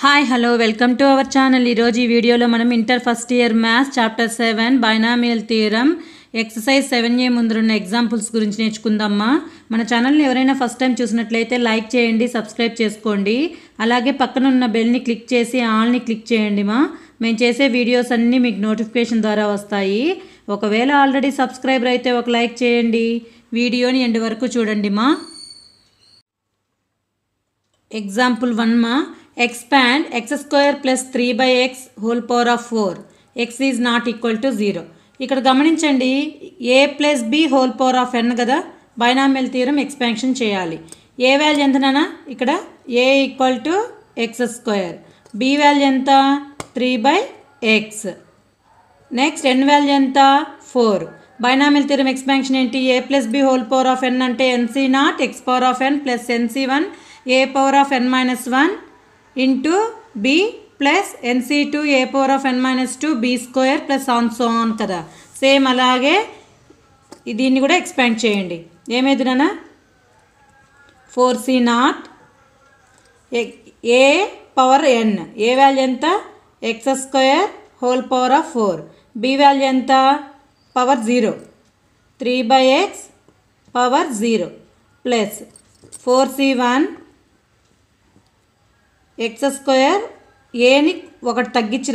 Hi hello welcome to our channel. ఈరోజు ఈ వీడియోలో మనం inter first year maths chapter 7 binomial theorem exercise 7A ముందున్న ఎగ్జాంపుల్స్ గురించి నేర్చుకుందామా. మన ఛానల్ని ఎవరైనా ఫస్ట్ టైం చూసినట్లయితే లైక్ చేయండి, సబ్స్క్రైబ్ చేసుకోండి. అలాగే పక్కన ఉన్న బెల్ని క్లిక్ చేసి ఆల్ని క్లిక్ చేయండి. మేము చేసే వీడియోస్ అన్నీ మీకు నోటిఫికేషన్ ద్వారా వస్తాయి. ఒకవేళ ఆల్రెడీ సబ్స్క్రైబర్ అయితే ఒక లైక్ చేయండి. వీడియోని ఎండ్ వరకు చూడండి. Example 1 expand x square plus 3 by x whole power of 4 x is not equal to 0. ఇక్కడ గమనించండి, a plus b whole power of n కదా, బైనామియల్ థియరం ఎక్స్పాన్షన్ చేయాలి. ఏ వాల్యూ ఎంతనా? ఇక్కడ a equal to X square, b value ఎంత? 3 by x. Next n value ఎంత? 4. Binomial theorem expansion ఏంటి? a plus b whole power of n అంటే nc not x power of n plus nc1 a power of n minus 1 into b plus nc2 a power of n minus 2 b square plus on so on కదా. Same అలాగే దీన్ని కూడా expand చేయండి. ఏమైంది నాన్న? 4c nought a power n, A value ఎంత? X square whole power of 4, b value ఎంత? Power 0, 3 by x power 0 plus 4c1 X square, ఏని ఒకటి తగ్గించి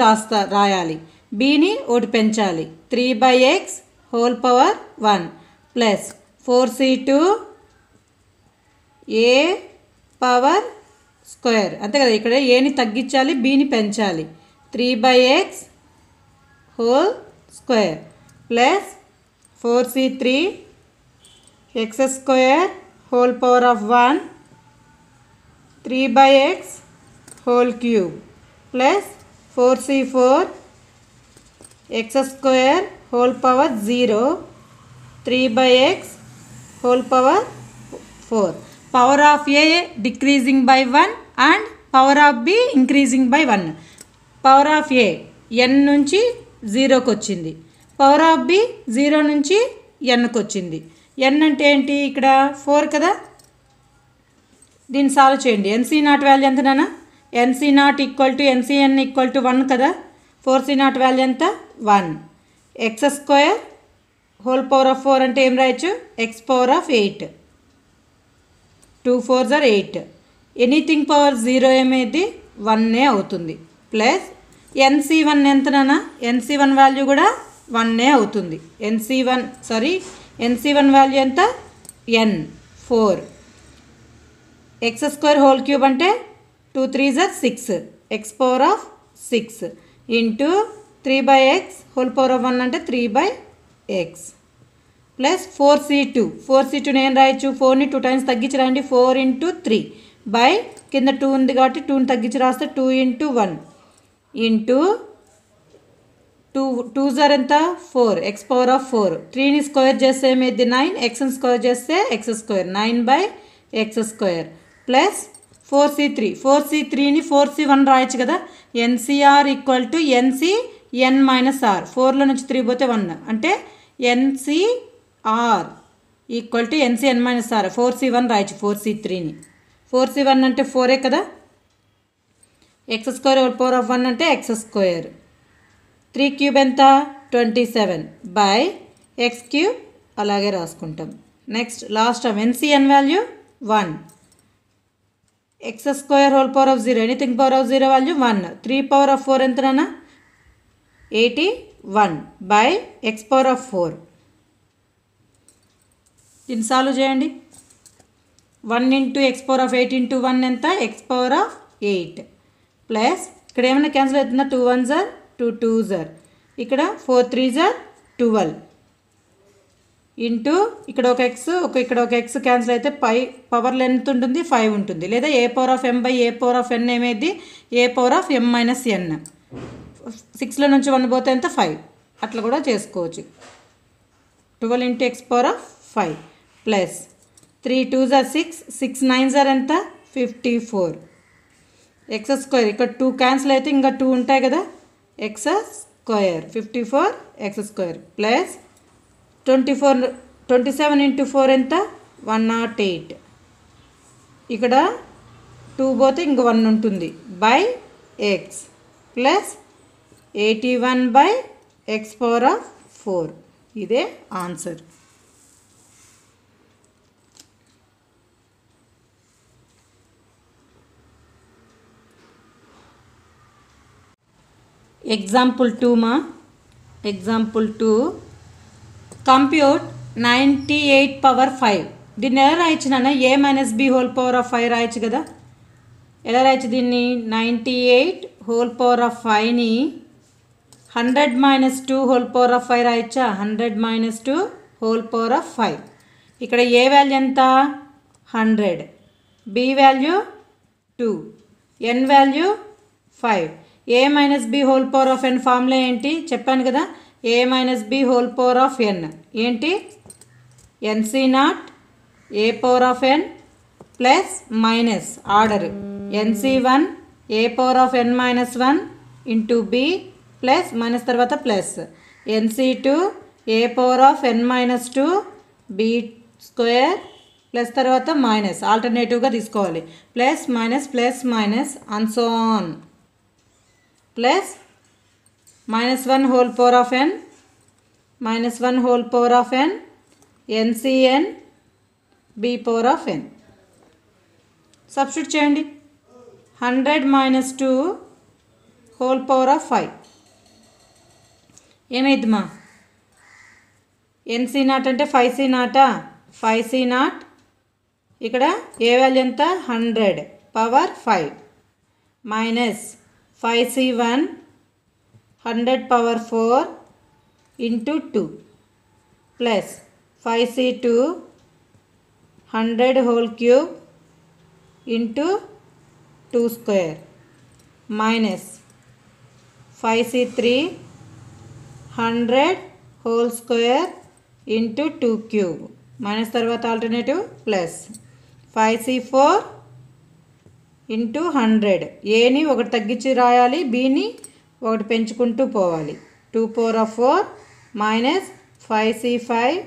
రాయాలి, బీని ఒకటి పెంచాలి, 3 by x whole power 1 plus 4c2 A power square, అంతే కదా. ఇక్కడ ఏని తగ్గించాలి, బీని పెంచాలి, 3 by x whole square plus 4c3 X square whole power of 1 3 by x whole cube plus 4c4 x square whole power 0 3 by x whole power 4. Power of a decreasing by 1 and power of b increasing by 1. Power of a n నుంచి 0కి వచ్చింది, power of b 0 నుంచి nకి వచ్చింది. n అంటే ఏంటి? ఇక్కడ 4 కదా. దీన్ని సాల్వ్ చేయండి. nc నాట్ వాల్యూ ఎంత నాన్న? nc not equal to ncn equal to 1 కదా. 4c నాట్ వాల్యూ ఎంత? 1. X square whole power of 4 అంటే ఏం రాయొచ్చు? X power of 8, 2 4s are 8. Anything power 0 ఏమైంది? 1 అవుతుంది. ప్లస్ nc1 ఎంత నాన్న? nc1 వాల్యూ కూడా 1 అవుతుంది. nc1 వాల్యూ ఎంత? n 4. X square whole cube అంటే 2 3s are 6, X power of 6 into 3 by x whole power of 1 అంటే 3 by x ప్లస్ 4c2 నేను రాయొచ్చు, 4ని 2 times తగ్గించి రాయండి, 4 into 3 బై కింద 2 ఉంది కాబట్టి 2ని తగ్గించి రాస్తే 2 into 1 ఇంటూ 2s are ఎంత? 4, ఎక్స్ పవర్ ఆఫ్ 4. 3ని స్క్వేర్ చేస్తే ఏమైంది? 9, ఎక్స్ని స్క్వేర్ చేస్తే X square, 9 by X square plus 4c3ని 4c1 రాయొచ్చు కదా. NCR equal to NCN minus R, 4లో నుంచి 3 పోతే 1 అంటే NCR equal to NCN minus R. 4c1 రాయొచ్చు, 4c3ని. 4c1 అంటే 4 కదా. X square whole power of 1 అంటే ఎక్స్ స్క్వేర్, 3 క్యూబ్ ఎంత? 27 బై ఎక్స్ క్యూబ్ అలాగే రాసుకుంటాం. Next last term NCN value 1, X square whole power of 0, anything power of 0 value 1, 3 power of 4 ఎంత నాన్న? 81 బై ఎక్స్ పవర్ ఆఫ్ 4. దీన్ని solve చేయండి. 1 into X power of 8 into 1 ఎంత? X power of 8 plus ఇక్కడ ఏమైనా cancel అవుతుందా? 2 1s are 2 2s are, ఇక్కడ 4 3s are 12 into ఇక్కడ ఒక ఎక్స్ ఇక్కడ ఒక ఎక్స్ క్యాన్సిల్ అయితే పవర్లో ఎంత ఉంటుంది? 5 ఉంటుంది. లేదా A power of m by A power of n ఏమైంది? A power of m minus n. 6లో నుంచి 1 పోతే ఎంత? 5. అట్లా కూడా చేసుకోవచ్చు. 12 into X power of 5 plus 3 2s are 6, 6 9s are ఎంత? 54 ఎక్స్ స్క్వేర్, ఇక్కడ 2 క్యాన్సిల్ అయితే ఇంకా 2 ఉంటాయి కదా. X square 54 X square plus 27 into 4 ఎంత? 108. ఇక్కడ 2 పోతే ఇంక 1 ఉంటుంది బై ఎక్స్ ప్లస్ 81/x⁴. ఇదే ఆన్సర్. ఎగ్జాంపుల్ 2 మా. Example 2 compute 98/5. దీన్ని ఎలా రాయొచ్చు నాన్న? a-b⁴ రాయొచ్చు కదా. ఎలా రాయొచ్చు దీన్ని? 98/5ని 100-2/5 రాయొచ్చా? 100-2/5. ఇక్కడ ఏ వాల్యూ ఎంత? 100, B value 2, N value 5. a-b⁴n formula ఏంటి చెప్పాను కదా. a-b⁴n ఏంటి? nc0 a⁴n plus minus order nc1 a⁴n-1 into B plus minus తర్వాత plus nc2 a⁴n-2 B square plus తర్వాత మైనస్ ఆల్టర్నేటివ్గా తీసుకోవాలి. Plus minus and so on plus -1/n -1/n ncn b⁴n. Substitute చేయండి. 100-2/5 ఏమైద్దిమా? nc0 అంటే 5c0, 5c0 ఇక్కడ ఏ value ఎంత? 100/5 minus 5c1 100/4 into 2 plus 5c2 100³ into 2 square minus 5c3 100² into 2³ minus తర్వాత alternative plus 5c4 into 100. ఏని ఒకటి తగ్గించి రాయాలి, బిని ఒకటి పెంచుకుంటూ పోవాలి. 2/4 మైనస్ 5c5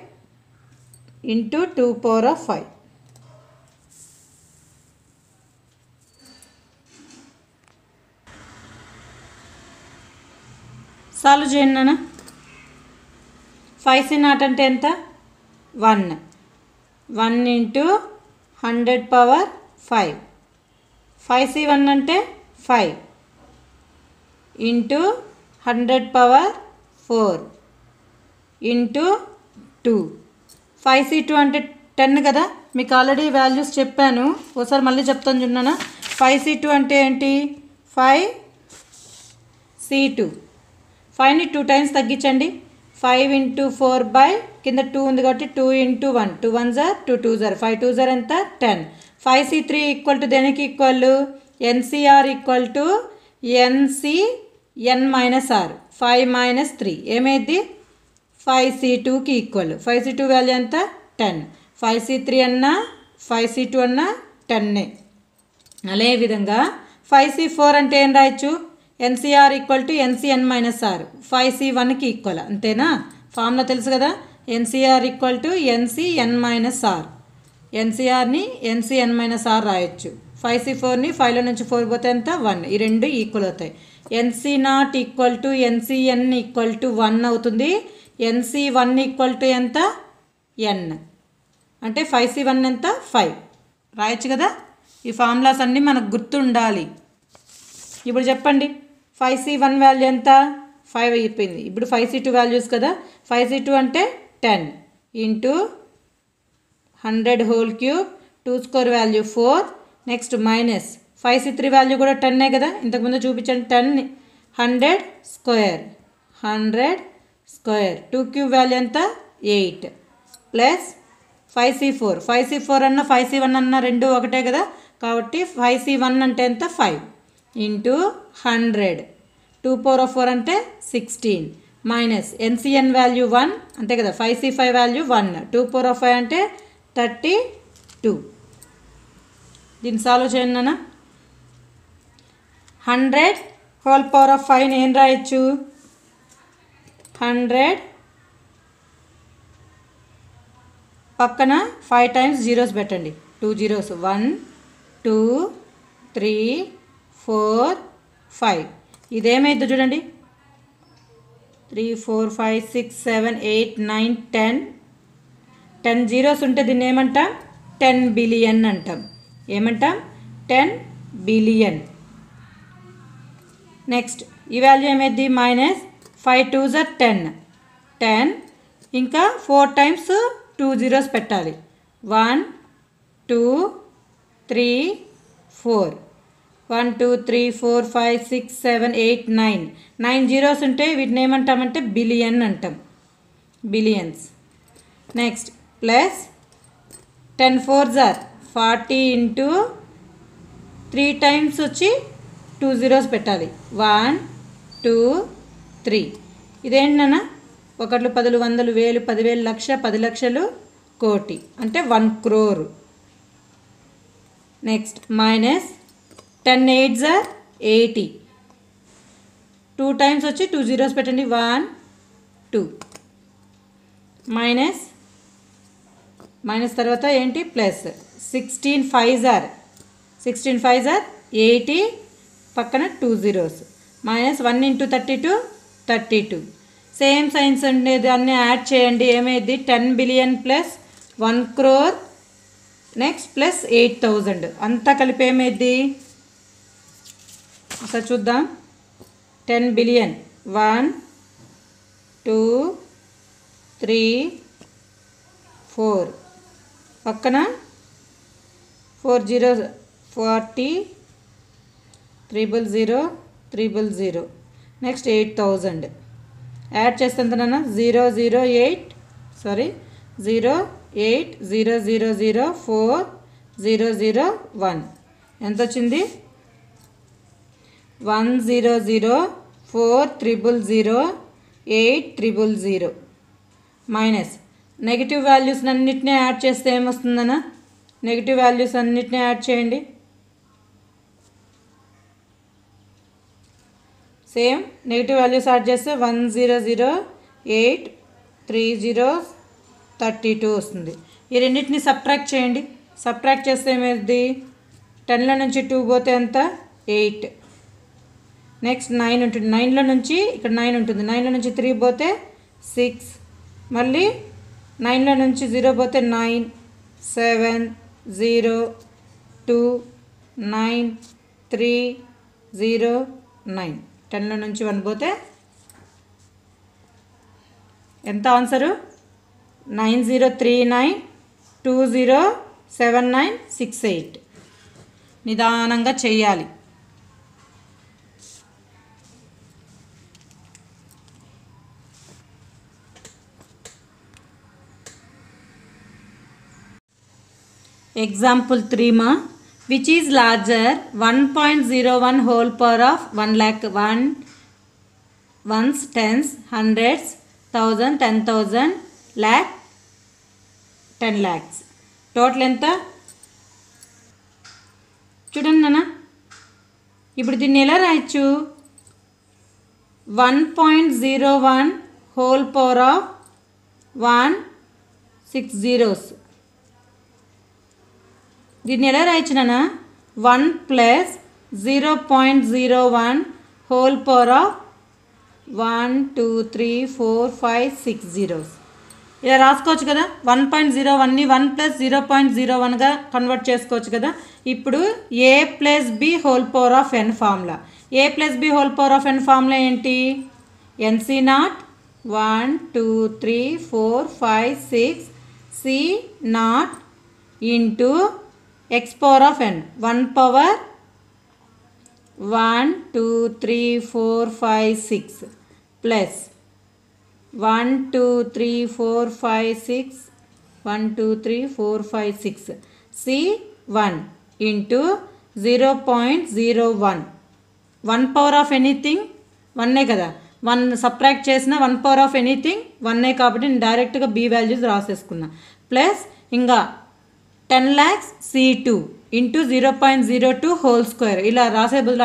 ఇంటూ 2/5. సాల్వ్ చేయండి నాన్న. 5c0 అంటే ఎంత? 1 ఇంటూ 100/5. 5c1 అంటే 5 ఇంటూ 100/4 ఇంటూ 2. 5c2 అంటే 10 కదా. మీకు ఆల్రెడీ వాల్యూస్ చెప్పాను, ఒకసారి మళ్ళీ చెప్తాను చూడన్నా. 5c2 అంటే ఏంటి? 5c2. 5ని 2 టైమ్స్ తగ్గించండి. 5 ఇంటూ 4 కింద 2 ఉంది కాబట్టి 2 ఇంటూ 1, 2 1 జర్ 2 2 జర్ 5 2 జర్ ఎంత? 10. 5c3 ఈక్వల్ టు దేనికి equal? ncr equal to ncn-r 5 - 3 ఏమైంది? 5c2కి ఈక్వల్. 5c2 వాల్యూ ఎంత? 10. 5c3 అన్నా 5c2 అన్నా 10. అదేవిధంగా 5c4 అంటే ఏం రాయొచ్చు? ncr ఈక్వల్ టు ncn-r 5c1కి ఈక్వల్. అంతేనా? ఫార్ములా తెలుసు కదా. ncr equal to ncn-r. ncrని ncn-r రాయొచ్చు. 5c4ని 5లో నుంచి 4 పోతే ఎంత? 1. ఈ రెండు ఈక్వల్ అవుతాయి. nc0 equal to ncn equal to 1 అవుతుంది. nc1 ఈక్వల్ టు ఎంత? n అంటే 5c1 ఎంత? 5 రాయొచ్చు కదా. ఈ ఫార్ములాస్ అన్నీ మనకు గుర్తుండాలి. ఇప్పుడు చెప్పండి, 5c1 వాల్యూ ఎంత? 5 అయిపోయింది. ఇప్పుడు 5c2 వాల్యూస్ కదా. 5c2 అంటే 10 into 100³ 2 square value 4. Next minus 5c3 value కూడా 10 కదా, ఇంతకుముందు చూపించండి. 10 100² 2³ వాల్యూ ఎంత? 8 ప్లస్ 5c4 అన్న 5c1 అన్న రెండు ఒకటే కదా, కాబట్టి 5c1 అంటే ఎంత? 5 ఇంటూ 100 2/4 అంటే 16 మైనస్ ncn వాల్యూ 1 అంతే కదా. 5c5 వాల్యూ 1 2/5 అంటే 32. దీన్ని సాల్వ్ చేయండి నాన్న. 100/5 ఏం రాయొచ్చు? 100 పక్కన 5 టైమ్స్ జీరోస్ పెట్టండి. 2 zeros 1 2 3 4 5. ఇదేమైందో చూడండి, 3 4 5 6 7 8 9 10. 10 జీరోస్ ఉంటే దీన్ని ఏమంటాం? 10 బిలియన్ అంటాం. ఏమంటాం? 10 బిలియన్. నెక్స్ట్ ఈ వాల్యూ ఏమైంది? Minus 5 2s are 10. 10 ఇంకా 4 టైమ్స్ 2 జీరోస్ పెట్టాలి. 1 2 3 4. 1 2 3 4 5 6 7 8 9. 9 జీరోస్ ఉంటే వీటిని ఏమంటామంటే బిలియన్ అంటాం. Billions. Next plus 10 4s are 40 into 3 times వచ్చి 2 జీరోస్ పెట్టాలి. 1 2 3. ఇదేంటన్నా? 1 10 100 1000 10,000 లక్ష 10 లక్షలు కోటి అంటే 1 crore. Next minus 10 8s are 80. 2 times వచ్చి 2 జీరోస్ పెట్టండి. 1 2. మైనస్ తర్వాత ఏంటి? Plus 16 5s are 80. పక్కన 2 zeros. Minus 1 into 32 32. Same signs ఉండేది అన్నీ యాడ్ చేయండి. ఏమైంది? 10 billion plus 1 crore next plus 8,000 అంతా కలిపి ఏమైంది? ఒకసారి చూద్దాం. 10 బిలియన్ 1 2 3 4 పక్కన 4 జీరోస్ 40 000 000 నెక్స్ట్ 8,000 యాడ్ చేస్తే ఎంతనన్నా? 008 0800004 001. ఎంత వచ్చింది? 100400800 మైనస్ నెగిటివ్ వాల్యూస్ అన్నిటినీ యాడ్ చేస్తే ఏమొస్తుందన్నా? నెగిటివ్ వాల్యూస్ అన్నిటినీ యాడ్ చేయండి. సేమ్ నెగిటివ్ వాల్యూస్ యాడ్ చేస్తే 100,830 వస్తుంది. ఈ రెండింటిని సబ్ట్రాక్ట్ చేయండి. సబ్ట్రాక్ట్ చేస్తే ఏమైంది? 10లో నుంచి 2 పోతే ఎంత? 8. నెక్స్ట్ 9 ఉంటుంది. 9లో నుంచి ఇక్కడ 9 ఉంటుంది. 9లో నుంచి 3 పోతే 6. మళ్ళీ 9లో నుంచి 0 పోతే 9 7 0 2 9 3 0 9. 10లో నుంచి 1 పోతే ఎంత ఆన్సరు? 9039207968. నిదానంగా చెయ్యాలి. Example 3 ma, which is larger 1.01 whole power of 1 lakh 1 ones, tens, hundreds, thousand, 10,000, lakh, 10 lakhs. Total ఎంత? చూడండి నాన్న, ఇప్పుడు దీన్ని ఎలా రాయొచ్చు? 1.01 హోల్ పవర్ ఆఫ్ 1 6 zeros. దీన్ని ఎలా రాయొచ్చు నాన్న? 1 plus 0.01 whole power of 1 2 3 4 5 6 zeros. ఇలా రాసుకోవచ్చు కదా. 1.01ని 1 ప్లస్ 0.01గా కన్వర్ట్ చేసుకోవచ్చు కదా. ఇప్పుడు A plus B whole power of N formula. A plus B whole power of N formula ఏంటి? NC nought 1 2 3 4 5 6 C nought into X power of N 1 power 1 2 3 4 5 6 plus 1 2 3 4 5 6 1 2 3 4 5 6 C 1 into 0.01. 1 power of anything 1ఏ కదా. 1 subtract చేసిన 1 power of anything 1ఏ కాబట్టి నేను డైరెక్ట్గా B values రాసేసుకున్నా. Plus ఇంకా 10 lakhs C2 into 0.02 whole square. ఇలా రాసే బదులు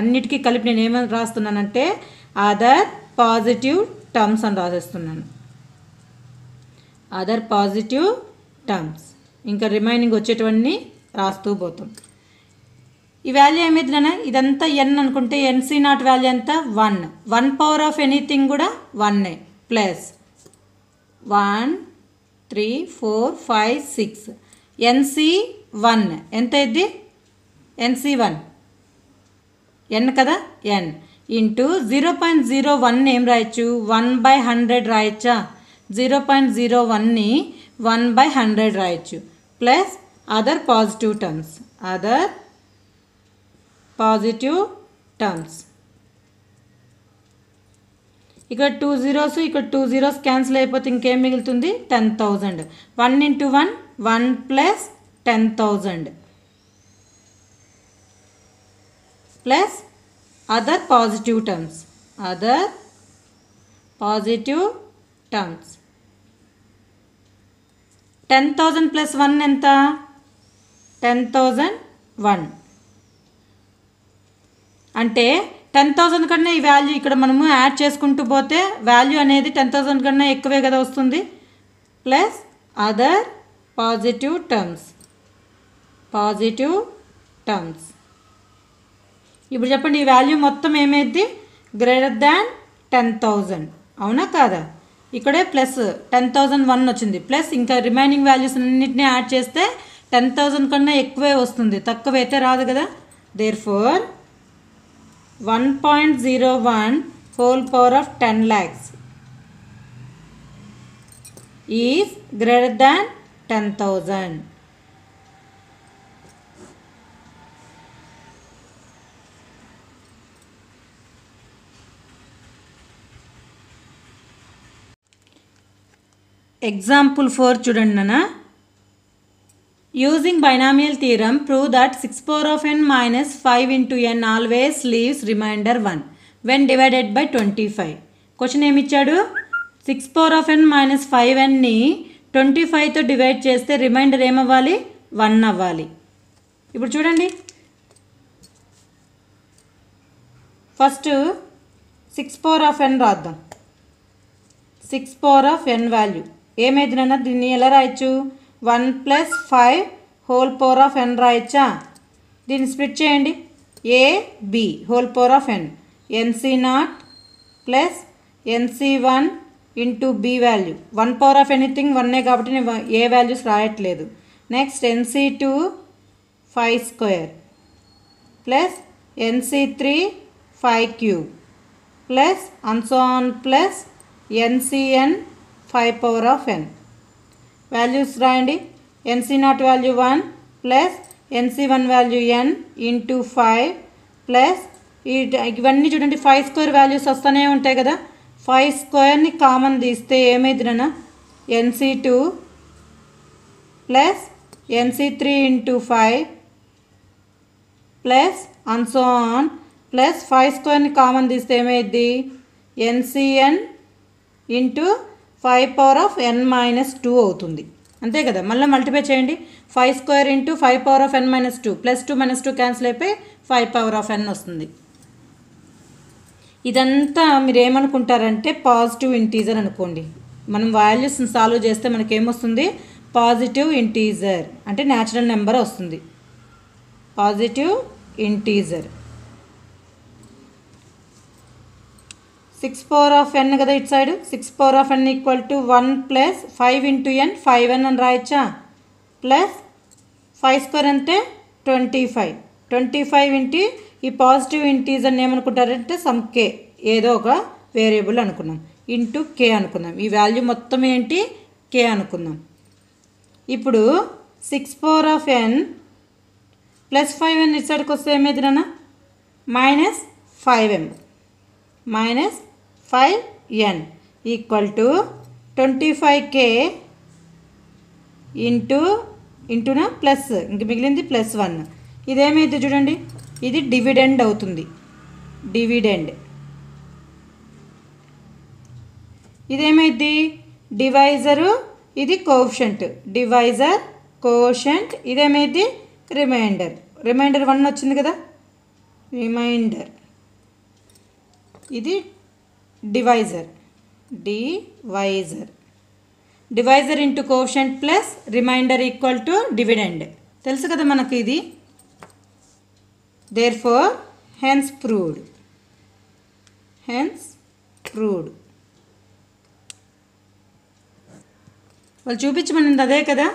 అన్నిటికీ కలిపి నేను ఏమని రాస్తున్నానంటే అదర్ పాజిటివ్ టర్మ్స్ అని రాసేస్తున్నాను. Other positive terms. ఇంకా రిమైనింగ్ వచ్చేటివన్నీ రాస్తూ పోతాం. ఈ వాల్యూ ఏమైంది నాన్న, ఇదంతా ఎన్ అనుకుంటే ఎన్సీ నాట్ వాల్యూ ఎంత 1. 1 పవర్ ఆఫ్ ఎనీథింగ్ కూడా 1 ప్లస్ 1 3 4 5 6 ఎన్సీ 1 ఎంత అయింది, ఎన్సీ 1 ఎన్ కదా, ఎన్ ఇంటూ 0.01 ఏం రాయొచ్చు 1/100 రాయొచ్చా, 0.01ని 1/100 రాయొచ్చు plus other positive terms, other positive terms. ఇక్కడ 2 zeros ఇక్కడ 2 zeros క్యాన్సిల్ అయిపోతే ఇంకేం మిగులుతుంది 10,000. 1 into 1 1 plus 10,000 plus other positive terms, other positive terms. 10,000 plus 1 ఎంత 10,001. అంటే 10,000 కన్నా ఈ వాల్యూ ఇక్కడ మనము యాడ్ చేసుకుంటూ పోతే వాల్యూ అనేది 10,000 కన్నా ఎక్కువే కదా వస్తుంది. Plus other positive terms, positive terms. ఇప్పుడు చెప్పండి ఈ వాల్యూ మొత్తం ఏమైంది గ్రేటర్ దాన్ 10,000 అవునా కాదా. ఇక్కడే ప్లస్ 10,001 వచ్చింది ప్లస్ ఇంకా రిమైనింగ్ వాల్యూస్ అన్నింటినీ యాడ్ చేస్తే 10,000 కన్నా ఎక్కువే వస్తుంది, తక్కువైతే రాదు కదా. Therefore 1.01 whole power of 10 lakhs is greater than 10,000. Example 4 చూడండి నాన్న. Using binomial theorem, prove that 6 power of n minus 5 into n always leaves remainder 1 when divided by 25. Question ఏమి ఇచ్చాడు 6 power of n minus 5nని 25తో divide చేస్తే remainder ఏమవ్వాలి 1 అవ్వాలి. ఇప్పుడు చూడండి ఫస్ట్ 6 power of n రాద్దాం. 6 power of n వాల్యూ ఏమైంది నాన్న, దీన్ని ఎలా రాయొచ్చు 1 plus 5 whole power of n రాయొచ్చా. దీన్ని స్ప్లిట్ చేయండి a b whole power of n, nc0 plus nc1 into b value 1 power of anything 1 కాబట్టి నేను ఏ వాల్యూస్ రాయట్లేదు. Next nc2 5 square plus nc3 5 cube plus and so on plus ncn 5 power of n. Values రాయండి nc0 value 1 plus nc1 value n into 5 plus ఇవన్నీ చూడండి 5 square values వస్తూనే ఉంటాయి కదా. 5 స్క్వేర్ని కామన్ తీస్తే ఏమైంది నాన్న nc2 plus nc3 into 5 plus and so on plus 5 స్క్వేర్ని కామన్ తీస్తే ఏమైంది ncn into 5 power of n minus 2 అవుతుంది అంతే కదా. మళ్ళీ మల్టిప్లై చేయండి 5 square into 5 power of n minus 2 plus 2 minus 2 cancel అయిపోయి 5 పవర్ ఆఫ్ n వస్తుంది. ఇదంతా మీరు ఏమనుకుంటారంటే పాజిటివ్ ఇంటీజర్ అనుకోండి. మనం వాల్యూస్ని సాల్వ్ చేస్తే మనకేమొస్తుంది పాజిటివ్ ఇంటీజర్ అంటే న్యాచురల్ నెంబర్ వస్తుంది. Positive integer 6 power of n కదా ఇటు side 6 power of n equal to 1 plus 5 into n 5n అని రాయచ్చా ప్లస్ 5 స్క్వేర్ అంటే 25 ఇంటూ ఈ పాజిటివ్ ఇంటీజర్ని ఏమనుకుంటారంటే సమ్ కే ఏదో ఒక వేరియబుల్ అనుకున్నాం ఇంటూ కే అనుకున్నాం. ఈ వాల్యూ మొత్తం ఏంటి కే అనుకున్నాం. ఇప్పుడు 6 power of n plus 5n ఇటు సైడ్కి వస్తే ఏమైంది నాన్న minus 5m minus 5n equal to 25k ఇంటూనా ప్లస్ ఇంక మిగిలింది ప్లస్ 1. ఇదేమైతే చూడండి ఇది డివిడెండ్ అవుతుంది. డివిడెండ్ ఇదేమైంది డివైజరు ఇది కోఎఫిషియంట్ డివైజర్ కోఎఫిషియంట్ ఇదేమైంది రిమైండర్ 1 వచ్చింది కదా రిమైండర్ ఇది divisor into coefficient plus remainder equal to dividend తెలుసు కదా మనకి ఇది. therefore hence proved. వాళ్ళు చూపించమనింది అదే కదా.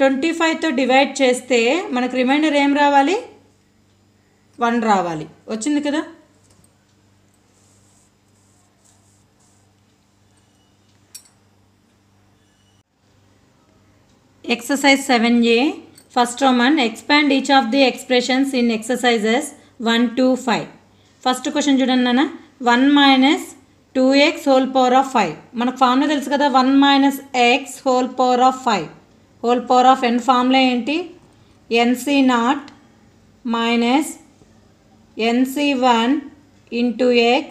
25తో డివైడ్ చేస్తే మనకు రిమైండర్ ఏం రావాలి, 1 రావాలి. వచ్చింది కదా. Exercise 7a. First Roman, expand each of the expressions in exercises 1 to 5. First question చూడండి నాన్న. 1 minus 2x whole power of 5. మనకు ఫార్ములా తెలుసు కదా, 1 minus x whole power of 5. whole power of n formula ఏంటి, nc0 minus nc1 into x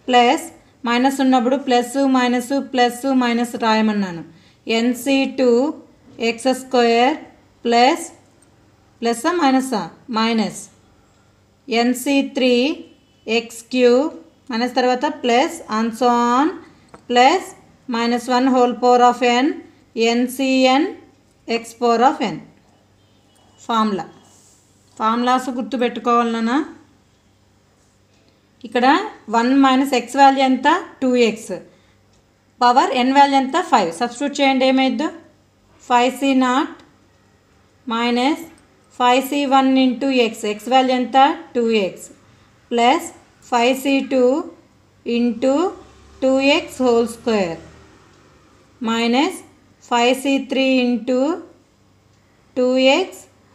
plus minus ఉన్నప్పుడు plus minus రాయమన్నాను. nc2 x square plus minus nc3 x cube minus తర్వాత plus on so on plus -1 whole power of n ncn x power of n. Formulas గుర్తుపెట్టుకోవాలన్నా. ఇక్కడ 1 minus x value ఎంత, 2x power n value ఎంత, 5. Substitute చేయండి, ఏమైద్దో 5c0 minus 5c1 into x value ఎంత 2x plus 5c2 into 2x whole square minus 5c3 into 2x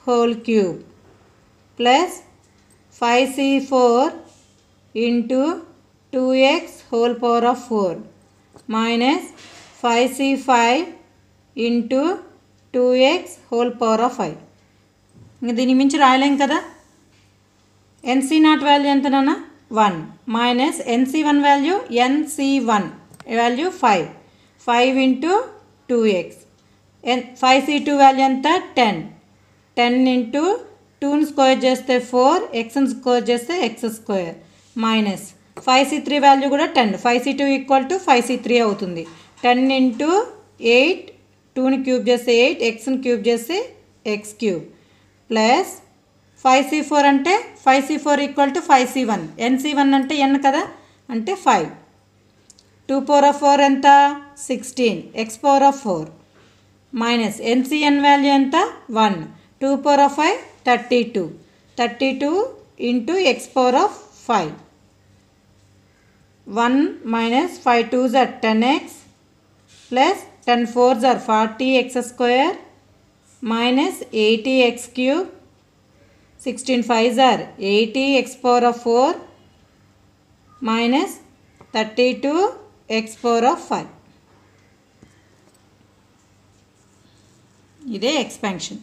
whole cube plus 5c4 into 2x whole power of 4 minus 5c5 into 2x whole power of 5. ఇంకా దీని మించి రాయలేం కదా. nc0 value ఎంత నాన్న, 1 minus nc1 value 5 into 2x 5c2 value ఎంత 10 into 2ని square చేస్తే 4 xని స్క్వేర్ చేస్తే x square minus 5c3 value కూడా 10 5c2 ఈక్వల్ టు 5c3 అవుతుంది. 10 ఇంటూ 8 2ని క్యూబ్ చేస్తే 8 xని క్యూబ్ చేస్తే x క్యూబ్ ప్లస్ 5c4 అంటే 5c4 equal to 5c1 nc1 అంటే n కదా అంటే 5 2 పవర్ ఆఫ్ 4 ఎంత 16 x power of 4 minus ncn value ఎంత 1 2 power of 5 32 into x power of 5 1 minus 5 2s are 10x plus 10 4s are 40x square minus 80x cube 16 5s are 80x power of 4 minus 32x power of 5. ఇదే expansion.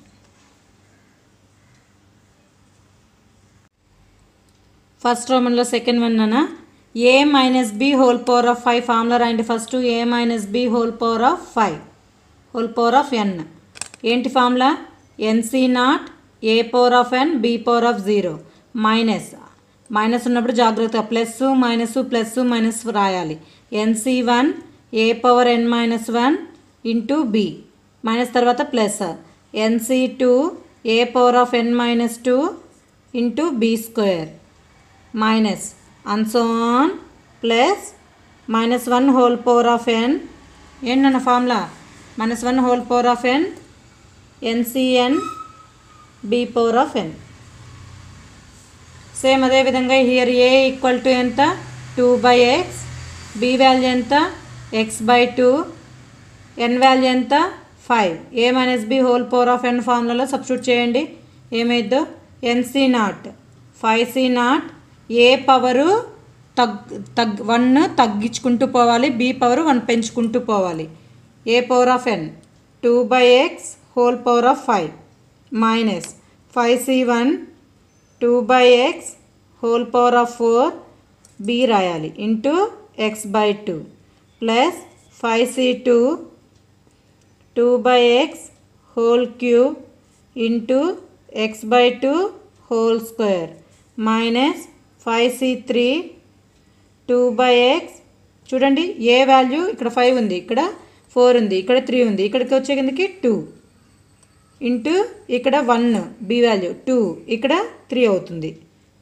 First రోమన్లో second one అన్న a minus b whole power of 5 formula రాయండి. First a minus b whole power of 5 whole power of n. ఏంటి formula nc0 a power of n b power of 0 minus ఉన్నప్పుడు జాగ్రత్తగా plus రాయాలి. nc1 a power n minus 1 into b minus తర్వాత plus nc2 a power of n minus 2 into b square minus and so on plus -1 whole power of n ఏంటన్న formula -1 whole power of n ncn b power of n. Same అదే విధంగా here a equal to ఎంత 2/x b value ఎంత x by 2 n value ఎంత 5 a minus b whole power of n ఫార్ములాలో substitute చేయండి. ఏమైద్దో nc0 5c0 ఏ power 1 తగ్గించుకుంటూ పోవాలి, బి పవర్ 1 పెంచుకుంటూ పోవాలి. A power of n 2/x whole power of 5 minus 5c1 2/x whole power of 4 B రాయాలి into x by 2 plus 5c2 2/x whole cube into x by 2 whole square minus 5c3 2/x చూడండి ఏ value ఇక్కడ 5 ఉంది, ఇక్కడ 4 ఉంది, ఇక్కడ 3 ఉంది, ఇక్కడికి వచ్చే కిందకి 2 ఇంటూ ఇక్కడ 1 బి వాల్యూ 2 ఇక్కడ 3 అవుతుంది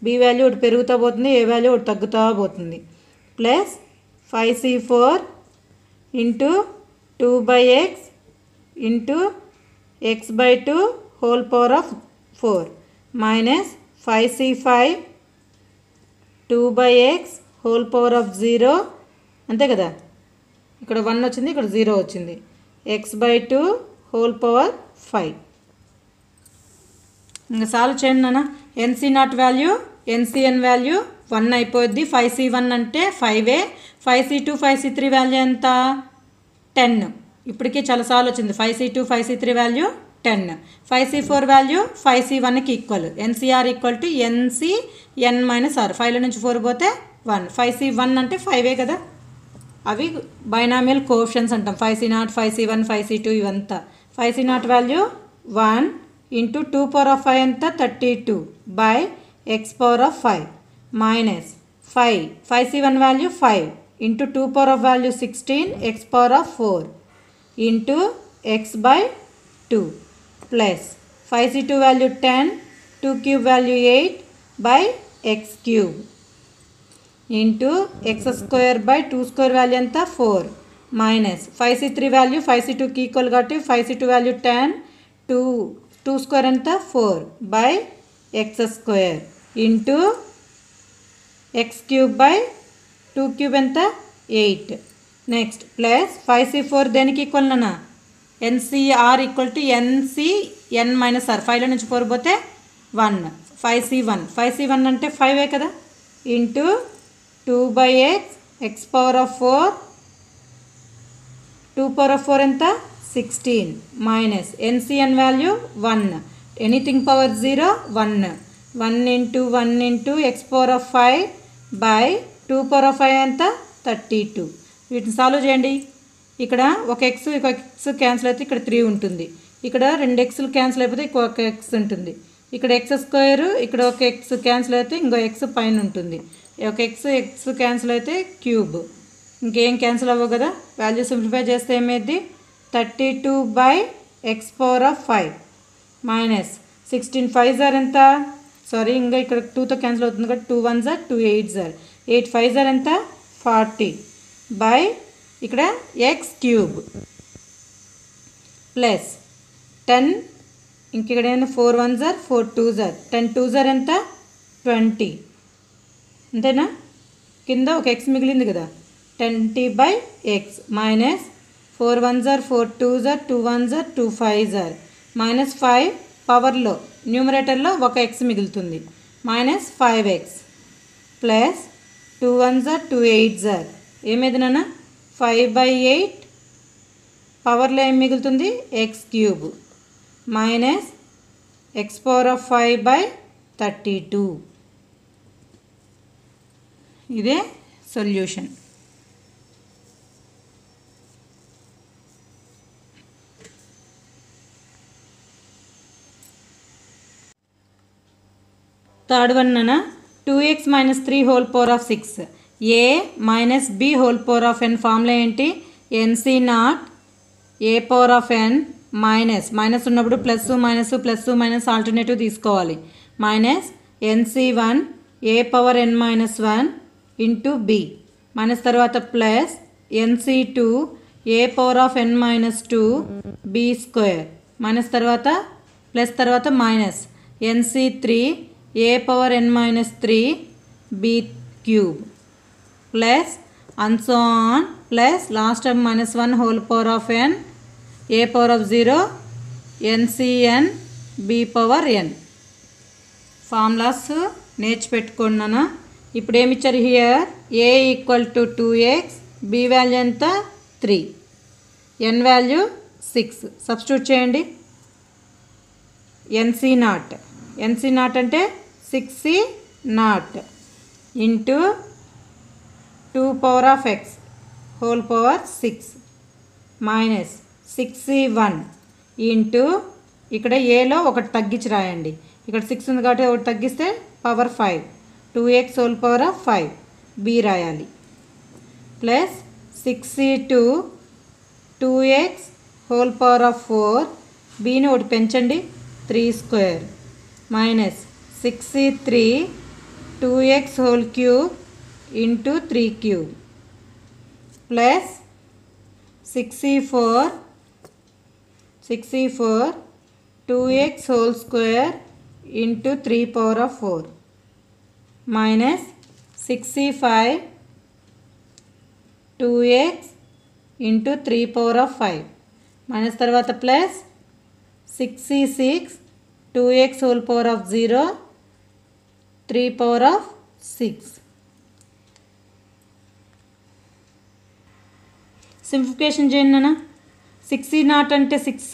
బి వాల్యూ ఒకటి పెరుగుతూ పోతుంది, ఏ వాల్యూ ఒకటి తగ్గుతూ పోతుంది. Plus 5c4 into 2/x into x/2 whole power of 4 minus 5c5 2/x whole power of 0 అంతే కదా. ఇక్కడ 1 వచ్చింది, ఇక్కడ 0 వచ్చింది. x/2 whole power 5. ఇంకా సాల్వ్ చేయండి నాన్న. NC0 వాల్యూ NCN వాల్యూ 1 అయిపోద్ది. 5c1 అంటే 5, 5c2 5c3 వాల్యూ ఎంత 10. ఇప్పటికే చాలా సార్లు వచ్చింది. 5c2 5c3 value 10, 5c4 value 5c1కి equal. NCR equal to NCN-R. 5లో నుంచి 4 పోతే 1. 5c1 అంటే 5 కదా. అవి బైనామియల్ కోఎఫిషియెంట్స్ అంటాం. 5c0 5c1 5c2 ఇవంతా. 5c0 value 1 into 2 power of 5 ఎంత 32 by x power of 5 minus 5 5c1 value 5 into 2 power of value 16 x power of 4 into x/2 plus 5c2 value 10 2 cube value 8 by x cube into x²/2² value ఎంత 4 minus 5c3 value 5c2కి equal కాబట్టి 5c2 value 10 2 square ఎంత 4 by x² into x³/2 cube ఎంత 8. Next plus 5c4 దేనికి equal నాన్న NCR equal to NCN-R. 5లో నుంచి 4 పోతే 1. 5c1 అంటే 5 కదా into 2/x x power of 4 2 power of 4 ఎంత 16 minus NCN value 1 anything power 0 1 1 into x power of 5 by 2 power of 5 ఎంత 32. వీటిని సాల్వ్ చేయండి. ఇక్కడ ఒక x క్యాన్సిల్ అయితే ఇక్కడ 3 ఉంటుంది. ఇక్కడ 2 xలు క్యాన్సిల్ అయిపోతే ఇంకొక x ఉంటుంది. ఇక్కడ x², ఇక్కడ ఒక x క్యాన్సిల్ అయితే ఇంకో x పైన ఉంటుంది. ఒక x క్యాన్సిల్ అయితే క్యూబ్, ఇంకేం క్యాన్సిల్ అవ్వవు కదా. వాల్యూ సింప్లిఫై చేస్తే ఏమైంది 32 by x power of 5 minus 16 5 ఎంత సారీ ఇంకా ఇక్కడ 2తో క్యాన్సిల్ అవుతుంది కదా. 2 1 2 8 8 5 ఎంత 40 బై ఇక్కడ x క్యూబ్ ప్లస్ 10 ఇంక ఇక్కడ ఏంటి 4 1 4 2 10 2 ఎంత 20 అంతేనా. కింద ఒక x మిగిలింది కదా 20 బై x మైనస్ 4 1 4 2 2 1 2 5 మైనస్ 5 పవర్లో న్యూమరేటర్లో ఒక x మిగులుతుంది మైనస్ 5x ప్లస్ 2 1 2 8 ఏమైంది నాన్న 5/8 పవర్లో ఏం మిగులుతుంది x³ minus x power of 5/32. ఇదే సొల్యూషన్. థర్డ్ వన్ నాన్న 2x - 3 whole power of 6 a minus b whole power of n formula ఏంటి NC0 a power of n minus ఉన్నప్పుడు ప్లస్ మైనస్ ఆల్టర్నేటివ్ తీసుకోవాలి minus NC1 a power n - 1 into b minus తర్వాత plus NC2 a power of n - 2 b² minus తర్వాత plus తర్వాత minus NC3 a power n - 3 b³ plus and so on plus last term -1 whole power of n a power of 0 NCN b power n. Formulas నేర్చిపెట్టుకున్నాను. ఇప్పుడు ఏమి ఇచ్చారు here a equal to 2x b value ఎంత 3 n value 6 substitute చేయండి. NC0 అంటే 6C0 into 2 power of x whole power 6 minus 6C1 into ఇక్కడ ఏలో ఒకటి తగ్గించి రాయండి. ఇక్కడ 6 ఉంది కాబట్టి ఒకటి తగ్గిస్తే power 5 2x whole power of 5 b రాయాలి plus 6C2 2x whole power of 4 bని ఒకటి పెంచండి 3² minus 6C3 2x whole cube into 3 cube plus 64 2x whole square into 3 power of 4 minus 65 2x into 3 power of 5 minus తర్వాత plus 66 2x whole power of 0 3 power of 6. Simplification చేయండి నాన్న. 60 అంటే 6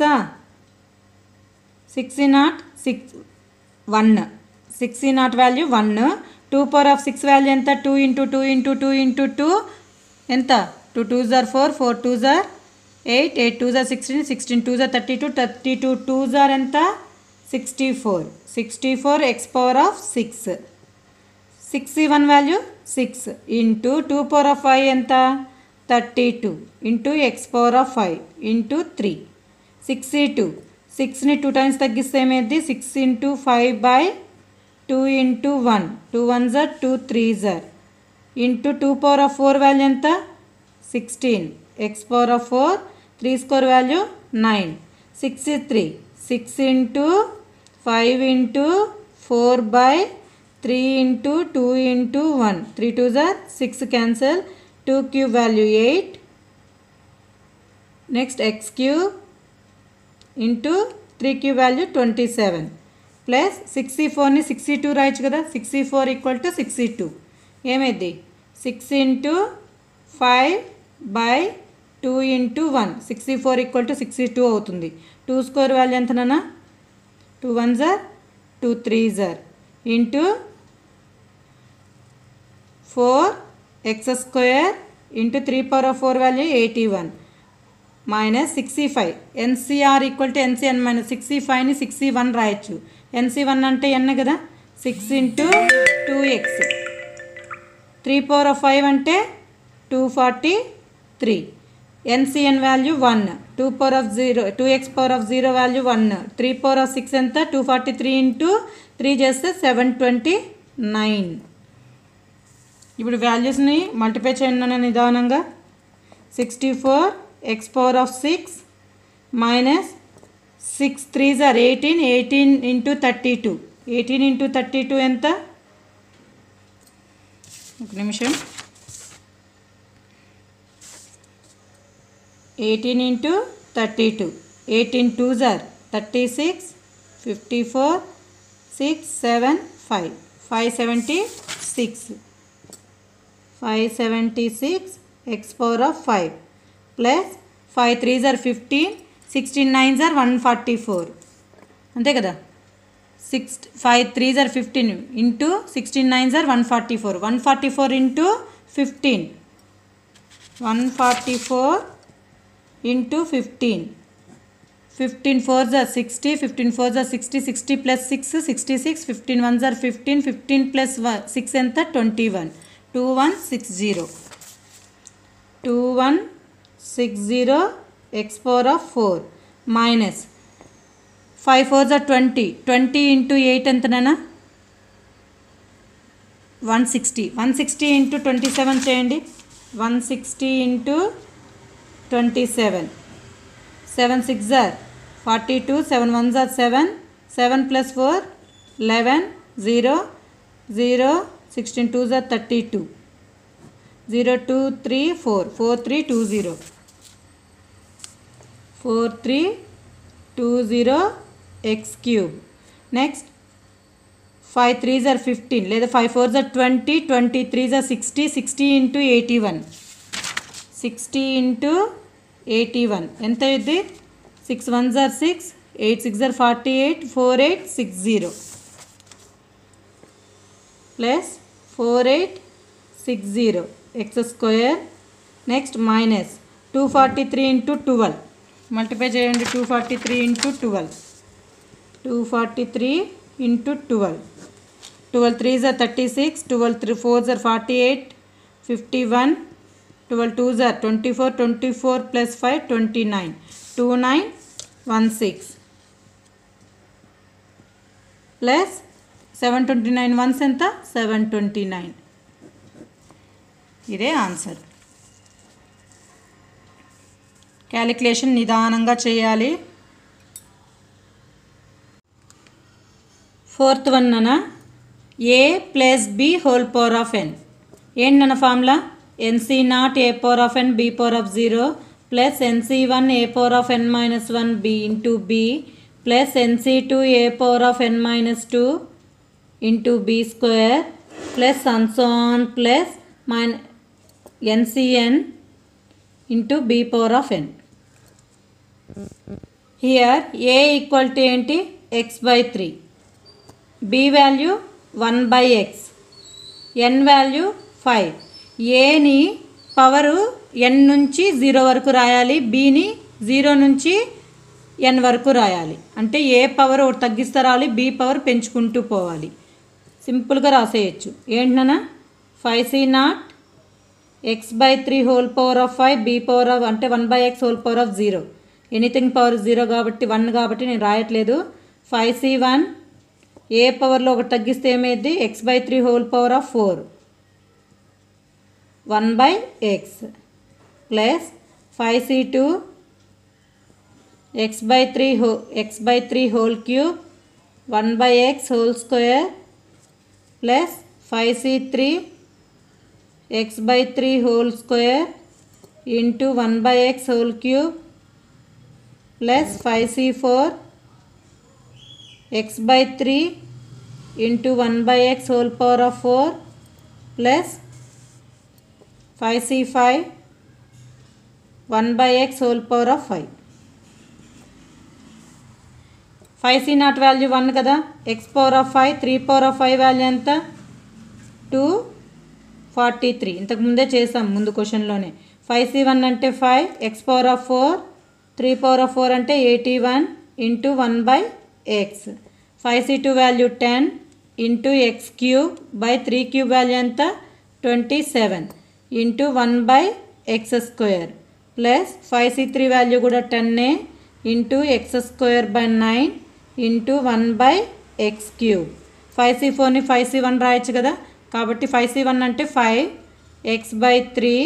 1 60 value 1 2 power of 6 value ఎంత 2 into 2 into 2 into 2 ఎంత 2 2s are 4 4 2s are 8 8 2s are 16 16 2s are 32 32 2s are ఎంత 64 x power of 6 61 value 6 into 2 power of 5 ఎంత 32 into x power of 5 into 3 62 6ని 2 times తగ్గిస్తే ఏమైంది 6 into 5 by 2 into 1 2 1s are 2 3s are into 2 power of 4 value ఎంత 16 x power of 4 3 square value 9 63 6 into 5 into 4 by 3 into 2 into 1 3 2s are 6 cancel 2 cube value 8 next x cube into 3 cube value 27 plus 64ని 62 రాయొచ్చు కదా 64 equal to 62 ఏమైంది 6 into 5 by 2 into 1 64 equal to 62 అవుతుంది 2 square value ఎంత నాన్న 2 1s are 2 3s are into 4 x square into 3 power of 4 value 81 minus 65 NCR equal to NCN minus 65ని 61 రాయొచ్చు NC1 అంటే n కదా 6 into 2x 3 power of 5 అంటే 243 NCN value 1 2 power of 0 2x power of 0 value 1 3 power of 6 ఎంత 243 into 3 చేస్తే 729 ఇప్పుడు వాల్యూస్ని multiply చేయండి నిదానంగా 64 x power of 6 minus 6 3s are 18 into 32 18 into 32 ఎంత ఒక నిమిషం 18 into 32 18 2s are 36 54 6 7 5 576 576 x power of 5 plus 5 3s are 15 16 9s are 144 అంతే కదా 5 3s are 15 into 16 9s are 144 144 into 15 144 into 15 15 4s are 60 15 4s are 60 60 plus 6 66 15 1s are 15 15 plus 6 ఎంత 21 2160 2160 x power of 4 minus 5 4s are 20 20 into 8 ఎంత నాన్న 160 160 into 27 చేయండి 160 into 27 7 6s are 42 7 1s are 7 7 plus 4 11 0 0 16 2s are 32 0 2 3 4 4 3 2 0 4 3 2 0 x cube next 5 3s are 15 లేదా 5 4s are 20 20 3s are 60 60 into 81 60 into 81 ఎంత ఇది 6 1s are 6 8 6s are 48 4860 plus 4860 x square next minus 243 into 12 multiply చేయండి 243 into 12 243 into 12 12 3s are 36 12 4s are 48 51 12 2s are 24 24 plus 5 29 2916 plus 729 ones ఎంత 729. ఇదే answer. Calculation నిదానంగా చేయాలి. Fourth one అన్న a plus b whole power of n. ఏంటన్న formula nc0 a power of n b power of 0 plus nc1 a power of n minus 1 b into b plus nc2 a power of n minus 2 into b square plus and so on plus ncn into b power of n. Here a equal to ఏంటి x/3, b value 1/x, n value 5. ఏని power n నుంచి 0 వరకు రాయాలి, బీని 0 నుంచి n వరకు రాయాలి. అంటే ఏ power ఒకటి తగ్గిస్తే రావాలి, బి పవర్ పెంచుకుంటూ పోవాలి. సింపుల్గా రాసేయచ్చు. ఏంటన్నా 5c0 x/3 whole power of 5 b power of అంటే 1/x whole power of 0. Anything power 0 కాబట్టి 1 కాబట్టి నేను రాయట్లేదు. 5c1 ఏ పవర్లో ఒకటి తగ్గిస్తే ఏమైంది x/3 whole power of 4 1/x plus 5c2 x/3 whole cube 1/x whole square plus 5c3 x/3 whole square into 1/x whole cube plus 5c4 x/3 into 1/x whole power of 4 plus 5c5 1/x whole power of 5. 5c0 value 1 కదా, x power of 5 3 power of 5 value ఎంత 243. ఇంతకుముందే చేసాం ముందు క్వశ్చన్లోనే. 5c1 అంటే 5, x power of 4 3 power of 4 అంటే 81 into 1/x. 5c2 value 10 into x cube by 3 cube value ఎంత 27 into 1/x square plus 5c3 value కూడా 10 into x square by 9 into 1/x cube. 5c4ని 5c1 రాయొచ్చు కదా, కాబట్టి 5c1 అంటే 5x/3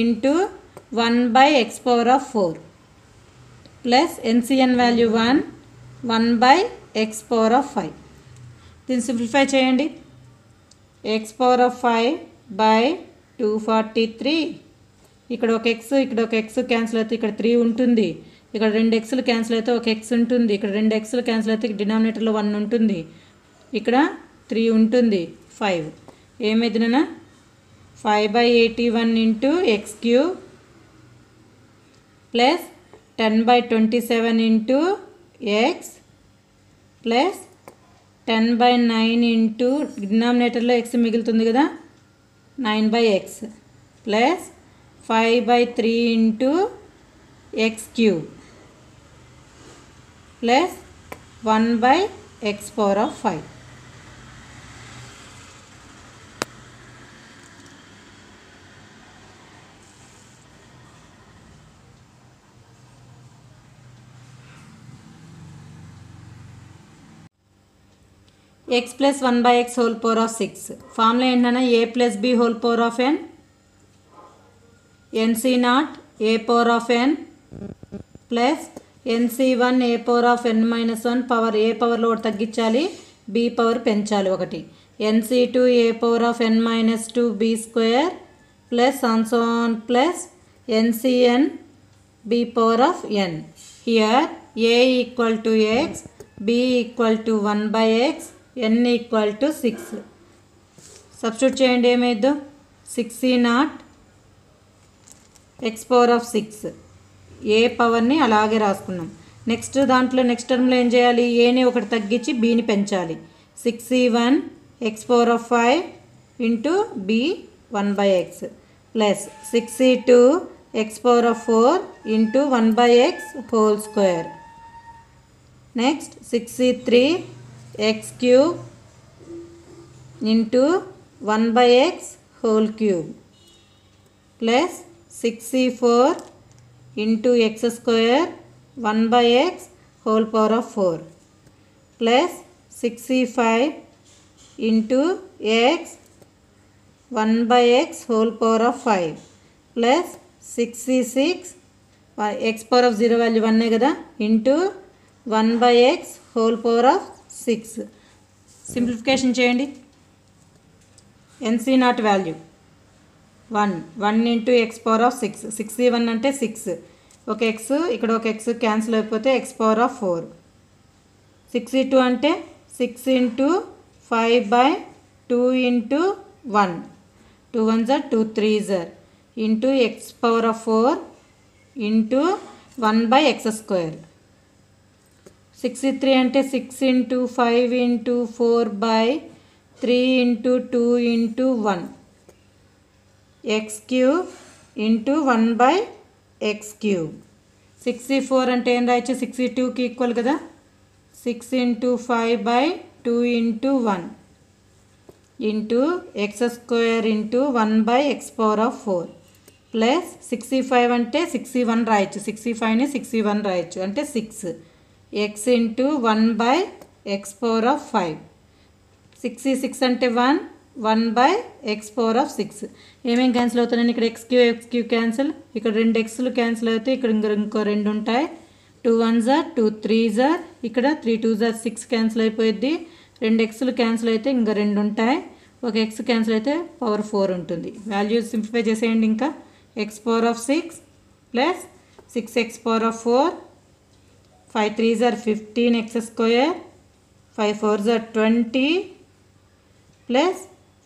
into 1/x power of 4 plus ncn value 1/x power of 5. దీన్ని simplify చేయండి. x power of 5/243. ఇక్కడ ఒక x ఇక్కడ ఒక x క్యాన్సిల్ అయితే ఇక్కడ 3 ఉంటుంది. ఇక్కడ 2 x'లు క్యాన్సిల్ అయితే ఒక x ఉంటుంది. ఇక్కడ 2 x'లు క్యాన్సిల్ అయితే డినామినేటర్లో 1 ఉంటుంది. ఇక్కడ 3 ఉంటుంది. 5 ఏమైందినా 5/81 into x cube plus 10/27 into x plus 10/9 into డినామినేటర్లో x మిగులుతుంది కదా 9/x plus 5/3 into x cube plus 1/x power of 5. x plus 1/x whole power of 6. Formula ఏంటన్నా a plus b whole power of n nc0 a power of n plus nc1 a power of n minus 1 power a పవర్లో ఒకటి తగ్గించాలి, b power పెంచాలి ఒకటి. nc2 a power of n minus 2 b square plus and so on plus ncn b power of n. Here a equal to x, b equal to 1/x, n equal to 6. Substitute చేయండి. ఏమైద్దో 6c0 x power of 6 a పవర్ని అలాగే రాసుకున్నాం. Next టర్మ్లో ఏం చేయాలి, ఏని ఒకటి తగ్గించి బీని పెంచాలి. 6c1 x power of 5 into b 1/x plus 6c2 x power of 4 into 1/x whole square. Next 6c3 x cube into 1/x whole cube plus 6c4 into x square 1/x whole power of 4 plus 6c5 into x 1/x whole power of 5 plus 6c6 x power of 0 value 1 కదా into 1/x whole power of 6. Simplification చేయండి. NC naught value 1 into X power of 6. 6c1 అంటే 6, ఒక X ఇక్కడ ఒక X cancel అయిపోతే X power of 4. 6c2 అంటే 6 into 5/2 into 1, 2 1s are 2 3s are into X power of 4 into 1/x square. 63 అంటే 6 into 5 into 4/3 into 2 into 1 x cube into 1/x cube. 64 అంటే ఏం రాయొచ్చు, 62కి ఈక్వల్ కదా, 6 into 5/2 into 1 into X square into 1/x power of 4 plus 65 అంటే 61 రాయొచ్చు, 65ని 61 రాయొచ్చు అంటే 6 X into 1/x power of 5. 66 అంటే 1/x పవర్ ఆఫ్ 6. ఏమేమి క్యాన్సిల్ అవుతున్నాయి ఇక్కడ, ఎక్స్ క్యూ క్యాన్సిల్, ఇక్కడ 2 xలు క్యాన్సిల్ అవుతాయి, ఇక్కడ ఇంకో 2 ఉంటాయి, 2 1s are 2 3s are ఇక్కడ 3 2s are 6 క్యాన్సిల్ అయిపోయింది, 2 xలు క్యాన్సిల్ అయితే ఇంకా 2 ఉంటాయి, ఒక ఎక్స్ క్యాన్సిల్ అయితే పవర్ 4 ఉంటుంది. వాల్యూస్ సింప్లిఫై చేసేయండి. ఇంకా X power of 6 plus 6x power of 4, 5 3s are 15x square, 5 4s are 20 plus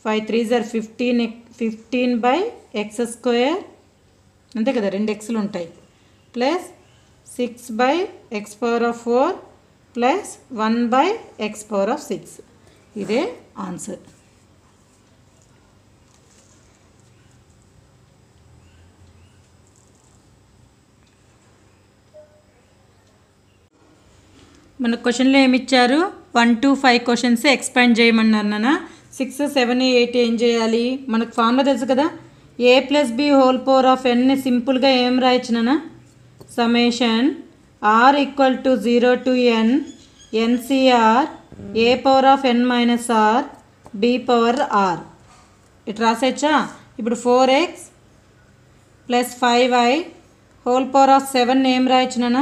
5 3s are 15/x square అంతే కదా, 2 xలు ఉంటాయి, plus 6/x power of 4 plus 1/x power of 6. ఇదే answer. మన క్వశ్చన్లో ఏమి ఇచ్చారు, 1 to 5 క్వశ్చన్స్ ఎక్స్పాండ్ చేయమన్నారు నాన్న. 6 7 8 ఏం చేయాలి, మనకు ఫార్ములా తెలుసు కదా, a plus b whole power of n సింపుల్గా ఏం రాయొచ్చు నాన్న, summation r equal to 0 to n ncr a power of n minus r b power r ఇటు రాసేచ్చా. ఇప్పుడు 4x plus 5y whole power of 7 ఏం రాయొచ్చు నాన్న,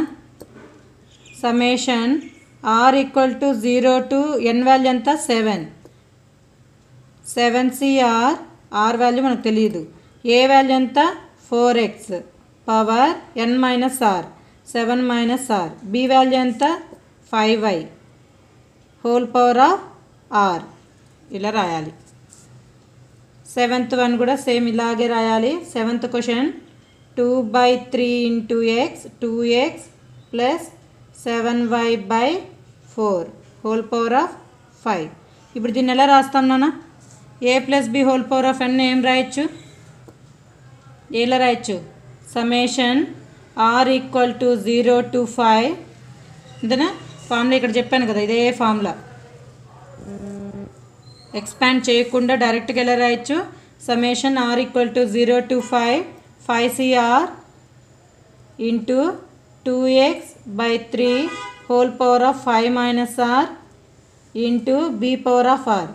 summation r equal to 0 to n value ఎంత 7, 7cr r వాల్యూ మనకు తెలియదు, ఏ value ఎంత 4x power n minus r 7 minus r, b value ఎంత 5y whole power of r ఇలా రాయాలి. 7th వన్ కూడా సేమ్ ఇలాగే రాయాలి. 7th question 2/3 into x 2x plus 7y/4 whole power of 5. ఇప్పుడు దీన్ని ఎలా రాస్తాం నాన్న, a plus b whole power of n ఏం రాయొచ్చు, ఎలా రాయొచ్చు, summation r equal to 0 to 5 అంతేనా. ఫార్ములా ఇక్కడ చెప్పాను కదా, ఇదే ఫార్ములా, ఎక్స్పాండ్ చేయకుండా డైరెక్ట్గా ఎలా రాయొచ్చు, summation r equal to 0 to 5 5cr into 2x/3 whole power of 5 minus r into b power of r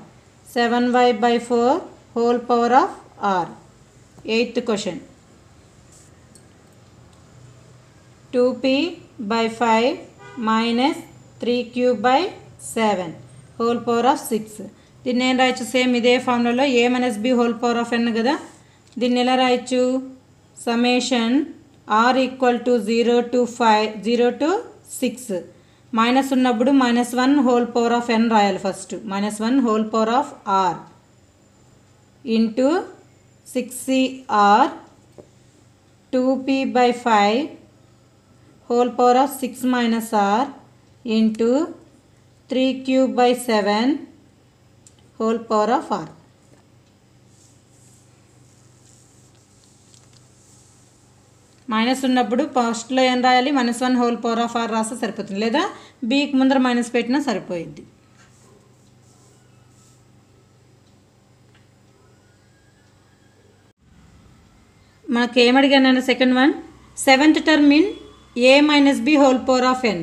7y/4 whole power of r. 8th question 2p/5 minus 3q/7 whole power of 6. దీన్ని ఏం రాయొచ్చు, same ఇదే ఫార్ములాలో a minus b whole power of n కదా, దీన్ని ఎలా రాయొచ్చు, summation r equal to 0 to 6 minus ఉన్నప్పుడు -1 whole power of n రాయాలి first, -1 whole power of r into 6cr 2p/5 whole power of 6 minus r into 3q/7 whole power of r. Minus ఉన్నప్పుడు ఫస్ట్లో ఏం రాయాలి, -1 హోల్ పవర్ ఆఫ్ r రాస్తే సరిపోతుంది, లేదా bకి ముందర మైనస్ పెట్టినా సరిపోయింది. మనకి ఏమడిగాను second one, 7th term in a minus b whole power of n.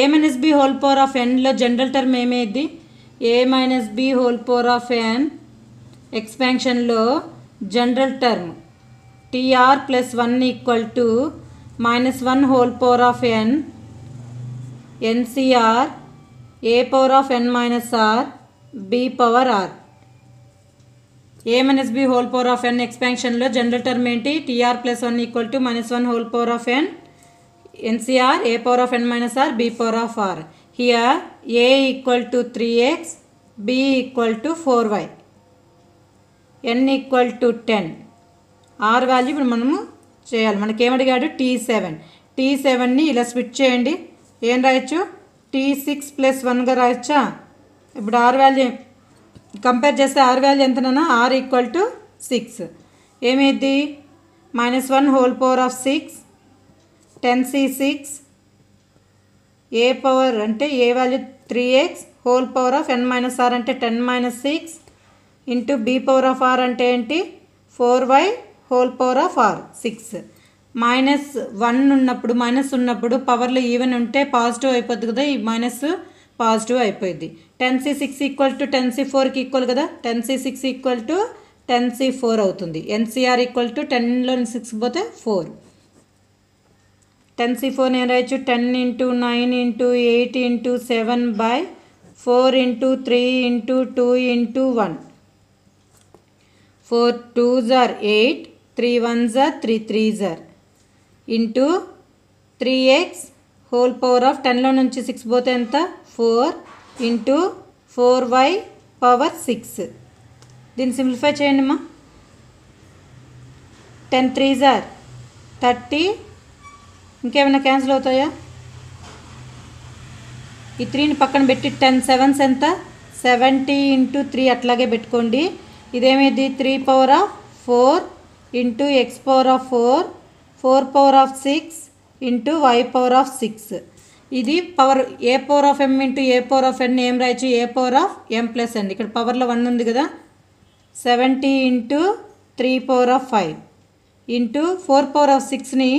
a minus b whole power of nలో జనరల్ టర్మ్ ఏమేది, a minus b whole power of n ఎక్స్పాన్షన్లో general term TR plus 1 equal to -1 whole power of n NCR a power of n minus r b power r. A minus b whole power of n ఎక్స్పాన్షన్లో general term ఏంటి? TR plus 1 equal to -1 whole power of n NCR a power of n minus r b power of r. Here a equal to 3x, b equal to 4y, n equal to 10. R value ఇప్పుడు మనము చేయాలి. మనకేమడిగాడు? T7. T7ని ఇలా split చేయండి. ఏం రాయొచ్చు? T6 plus 1గా రాయొచ్చా? ఇప్పుడు ఆర్ వాల్యూ కంపేర్ చేస్తే ఆర్ వాల్యూ ఎంతనన్నా? R equal to 6. ఏమైంది? -1 whole power of 6 10c6 a power అంటే a value 3x whole power of n minus r అంటే 10 - 6 into b power of r అంటే ఏంటి? 4y whole power of are 6. -1 ఉన్నప్పుడు minus ఉన్నప్పుడు పవర్లో even ఉంటే పాజిటివ్ అయిపోద్ది కదా, ఈ మైనస్ పాజిటివ్ అయిపోయింది. 10c6 ఈక్వల్ టు 10c4కి ఈక్వల్ కదా, 10c6 ఈక్వల్ టు 10c4 అవుతుంది. ఎన్సిఆర్ ఈక్వల్ టు 10లో 6 పోతే 4. 10c4 నేను రాయొచ్చు 10 × 9 × 8 × 7/4 × 3 × 2 × 1. 4 2s are 8, 3 1s are 3 3s are into 3x whole power of 10లో నుంచి 6 పోతే ఎంత? 4 ఇంటూ 4y పవర్ 6. దీన్ని సింప్లిఫై చేయండి అమ్మా. 10 3s are 30. ఇంకేమైనా క్యాన్సిల్ అవుతాయా? ఈ 3ని పక్కన పెట్టి 10 7s ఎంత? 70 × 3 అట్లాగే పెట్టుకోండి. ఇదేమైంది? 3 power of 4 into x power of 4 4 power of 6 into y power of 6. ఇది power a power of m into a power of n ఏం రాయొచ్చు? A power of m plus n. ఇక్కడ పవర్లో 1 ఉంది కదా. 70 into 3 power of 5 into 4 power of 6ని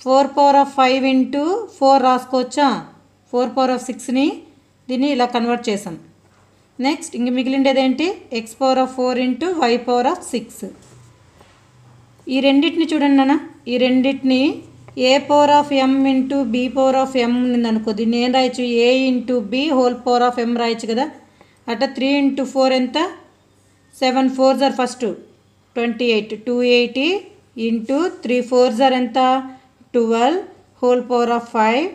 4 power of 5 into 4 రాసుకోవచ్చా? 4 power of 6ని దీన్ని ఇలా కన్వర్ట్ చేసాం. నెక్స్ట్ ఇంక మిగిలిండేది ఏంటి? x power of 4 into y power of 6. ఈ రెండింటిని చూడండి నాన్న. ఈ రెండింటిని a power of m into b power of m ఉందనుకో, దీన్ని ఏం రాయొచ్చు? A into b whole power of m రాయొచ్చు కదా. అట్లా 3 × 4 ఎంత? 7 4s are first 28 280 into 3 4s are ఎంత? 12 whole power of 5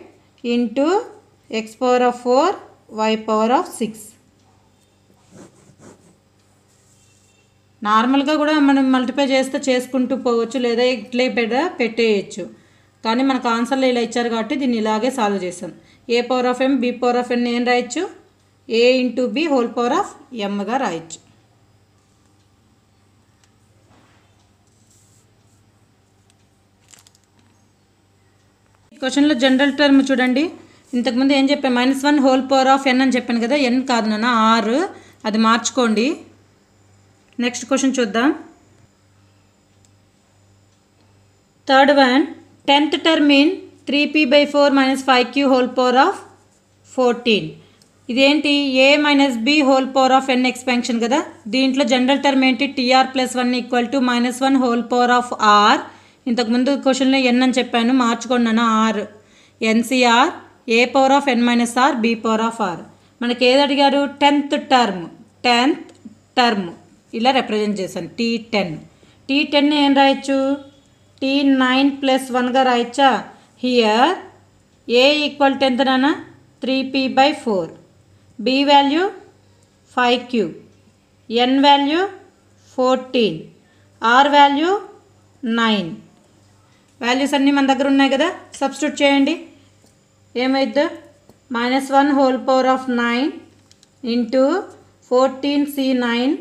into x power of 4 y power of 6. నార్మల్గా కూడా మనం మల్టిప్లై చేస్తే చేసుకుంటూ పోవచ్చు, లేదా ఇట్లే పెట్టేయచ్చు. కానీ మనకు ఆన్సర్లో ఇలా ఇచ్చారు కాబట్టి దీన్ని ఇలాగే సాల్వ్ చేసాం. A power of m b power of n ఏం రాయొచ్చు? A into b whole power of mగా రాయొచ్చు. క్వశ్చన్లో జనరల్ టర్మ్ చూడండి. ఇంతకుముందు ఏం చెప్పాను? -1 హోల్ పవర్ ఆఫ్ n అని చెప్పాను కదా. n కాదు నాన్న, ఆర్. అది మార్చుకోండి. నెక్స్ట్ క్వశ్చన్ చూద్దాం. Third one, 10th term in 3p/4 - 5q whole power of 14. ఇదేంటి? A minus b whole power of n expansion కదా. దీంట్లో జనరల్ టర్మ్ ఏంటి? TR plus 1 equal to -1 whole power of r. ఇంతకుముందు క్వశ్చన్లో n అని చెప్పాను, మార్చుకోండి అన్న r. NCR a power of n minus r b power of r. మనకి ఏది అడిగారు? 10th టర్మ్ ఇలా రిప్రజెంట్ చేశాను. T10. T10 ఏం రాయొచ్చు? T9 ప్లస్ 1గా రాయొచ్చా? హియర్ ఏ ఈక్వల్ టు ఎంత నాన్న? 3p/4. B value 5q, n value 14, r value 9. Values అన్నీ మన దగ్గర ఉన్నాయి కదా. సబ్స్టిట్యూట్ చేయండి. ఏమైద్ది? -1 whole power of 9 into 14c9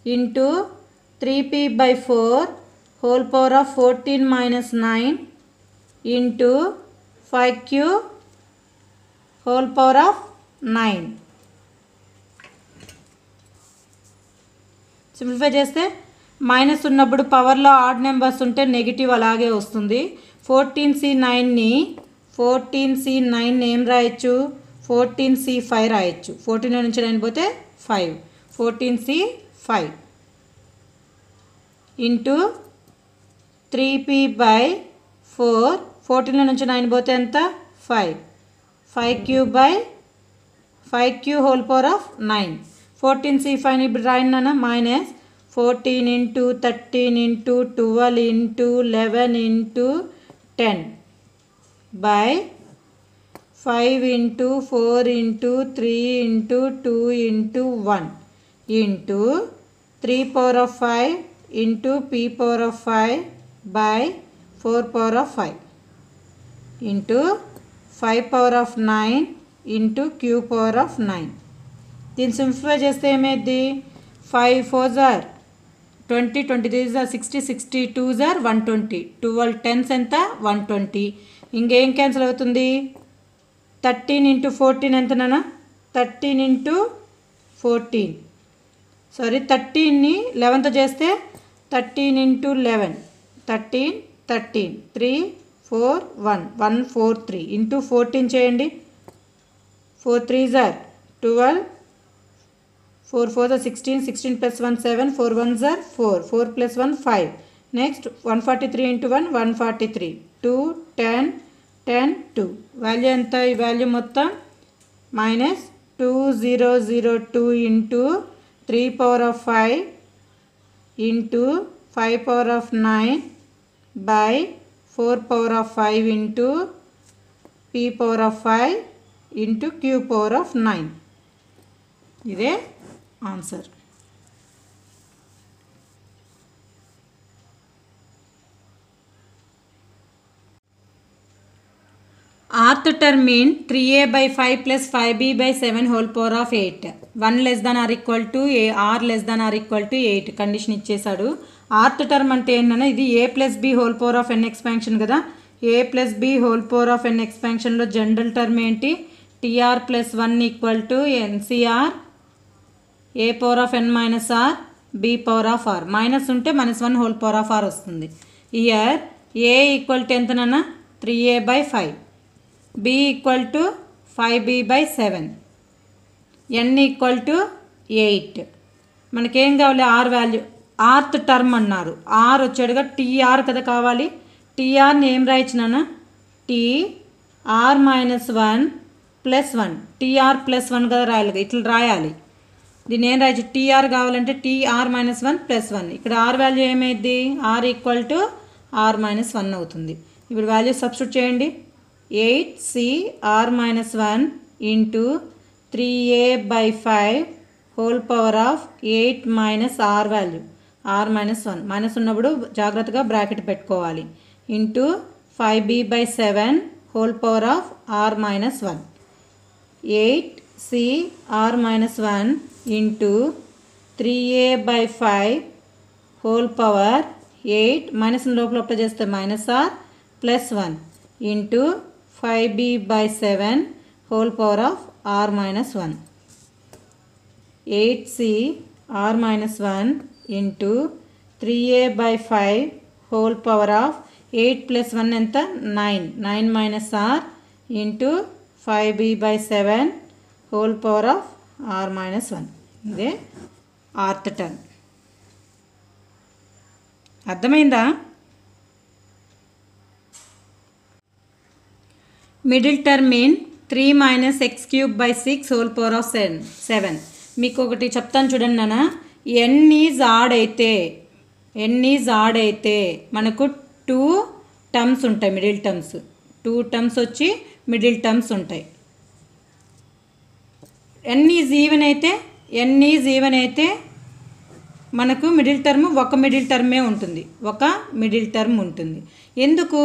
into 3p/4 whole power of 14 - 9 into 5q whole power of 9. Simplify చేస్తే మైనస్ ఉన్నప్పుడు పవర్లో ఆడ్ నెంబర్స్ ఉంటే నెగిటివ్ అలాగే వస్తుంది. 14c9ని ఏం రాయొచ్చు? 14C5 రాయొచ్చు. 14లో నుంచి 9 పోతే 5. 14C5 into 3p/4. 14లో నుంచి 9 పోతే ఎంత 5. 5 queue whole power of 9. 14C5 ఇప్పుడు రాయన్నా మైనస్ 14 ఇంటూ 13 ఇంటూ 12 ఇంటూ 11 ఇంటూ 10 by 5 into 4 into 3 into 2 into 1 into 3 power of 5 into p power of 5 by 4 power of 5 into 5 power of 9 into q power of 9. దీన్ని సింప్లిఫై చేస్తే ఏమైంది 5 4s are 20, 23s are 60, 62s are 120, 12 10s ఎంత 120. ఇంకేం క్యాన్సిల్ అవుతుంది 13 into 14 ఎంతనా 13 into 14 sorry 13ని 11తో చేస్తే 13 into 11 13 3 4 1 143 into 14 చేయండి 4 3s are 12 4 4s are 16, 16 plus 1 7, 4 1s are 4, 4 plus 1 5. Next 143 into 1 143, 2 10 10 2. Value ఎంత ఈ వాల్యూ మొత్తం minus 2002 into 3 power of 5 into 5 power of 9 by 4 power of 5 into p power of 5 into q power of 9. ఇదే answer. Rth term mean 3a/5 plus 5b/7 whole power of 8. 1 less than or equal to a, r less than or equal to 8 condition ఇచ్చేసాడు. Rth term అంటే ఏంటన్నా ఇది a plus b whole power of n expansion కదా. a plus b whole power of n ఎక్స్పాన్షన్లో general term ఏంటి tr plus 1 equal to ncr a power of n minus r b power of r. Minus ఉంటే -1 whole power of r వస్తుంది. Here a equal to ఎంతనన్నా 3a/5, b equal to 5b/7, n equal to 8. మనకేం కావాలి r వాల్యూ rth term అన్నారు. r వచ్చాడుగా tr కదా కావాలి. trని ఏం రాయించినానా tr -1 ప్లస్ 1 tr ప్లస్ 1 కదా రాయాలి. ఇట్లా రాయాలి. దీన్ని ఏం రాయచ్చు tr కావాలంటే tr -1 ప్లస్ 1. ఇక్కడ r వాల్యూ ఏమైంది r ఈక్వల్ టు r -1 అవుతుంది. ఇప్పుడు వాల్యూ సబ్స్టిట్యూట్ చేయండి 8cr -1 into 3a/5 whole power of 8 minus r value r -1 minus ఉన్నప్పుడు జాగ్రత్తగా బ్రాకెట్ పెట్టుకోవాలి into 5b/7 whole power of r -1 8cr -1 into 3a/5 whole power 8 minus లోపల apply చేస్తే -r plus 1 into 5b/7 whole power of r -1 8cr -1 into 3a/5 whole power of 8 plus 1 ఎంత 9 r into 5b/7 whole power of r -1. ఇదే rth term. అర్థమైందా? Middle term mean 3 - x³/6 whole power of 7. మీకు ఒకటి చెప్తాను చూడండి నాన్న. n is odd అయితే మనకు 2 టర్మ్స్ ఉంటాయి మిడిల్ టర్మ్స్. 2 టర్మ్స్ వచ్చి మిడిల్ టర్మ్స్ ఉంటాయి. n ఈజ్ ఈవెన్ అయితే మనకు మిడిల్ టర్మ్ ఒక మిడిల్ టర్మే ఉంటుంది. ఎందుకు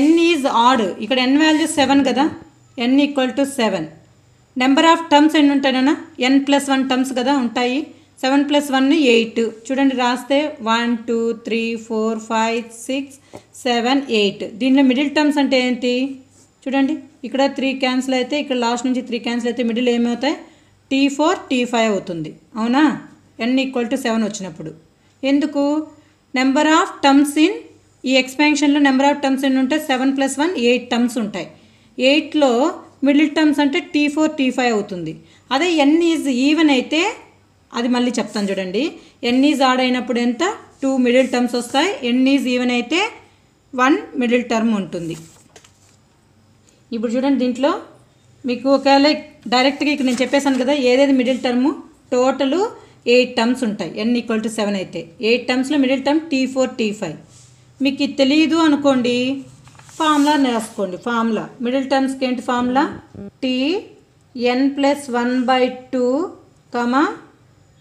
n ఈజ్ ఆడ్ ఇక్కడ n వాల్యూ 7 కదా. n equal to 7. Number of terms ఎన్ని ఉంటాయన్నా n + 1 టర్మ్స్ కదా ఉంటాయి. 7 + 1 8. చూడండి రాస్తే 1 2 3 4 5 6 7 8. దీనిలో మిడిల్ టర్మ్స్ అంటే ఏంటి చూడండి. ఇక్కడ 3 క్యాన్సిల్ అయితే ఇక్కడ లాస్ట్ నుంచి 3 క్యాన్సిల్ అయితే మిడిల్ ఏమవుతాయి t4 t5 అవుతుంది. అవునా n ఈక్వల్ టు 7 వచ్చినప్పుడు. ఎందుకు నెంబర్ ఆఫ్ టర్మ్స్ ఇన్ ఈ ఎక్స్పాన్షన్లో నెంబర్ ఆఫ్ టర్మ్స్ ఎన్ని ఉంటాయి 7 + 1 8 టర్మ్స్ ఉంటాయి. 8లో మిడిల్ టర్మ్స్ అంటే T4 T5 అవుతుంది. అదే n ఈజ్ ఈవెన్ అయితే అది మళ్ళీ చెప్తాను చూడండి. n ఈజ్ ఆడ్ అయినప్పుడు ఎంత 2 మిడిల్ టర్మ్స్ వస్తాయి. n ఈజ్ ఈవెన్ అయితే 1 మిడిల్ టర్మ్ ఉంటుంది. ఇప్పుడు చూడండి దీంట్లో మీకు ఒకవేళ డైరెక్ట్గా ఇక్కడ నేను చెప్పేశాను కదా ఏదేది మిడిల్ టర్ము టోటల్ 8 టర్మ్స్ ఉంటాయి. n = 7 అయితే 8 టర్మ్స్లో మిడిల్ టర్మ్ T4 T5. మీకు ఇది తెలియదు అనుకోండి ఫార్ములా రాసుకోండి. ఫార్ములా మిడిల్ టర్మ్స్కి ఏంటి ఫార్ములా Tn + 1/2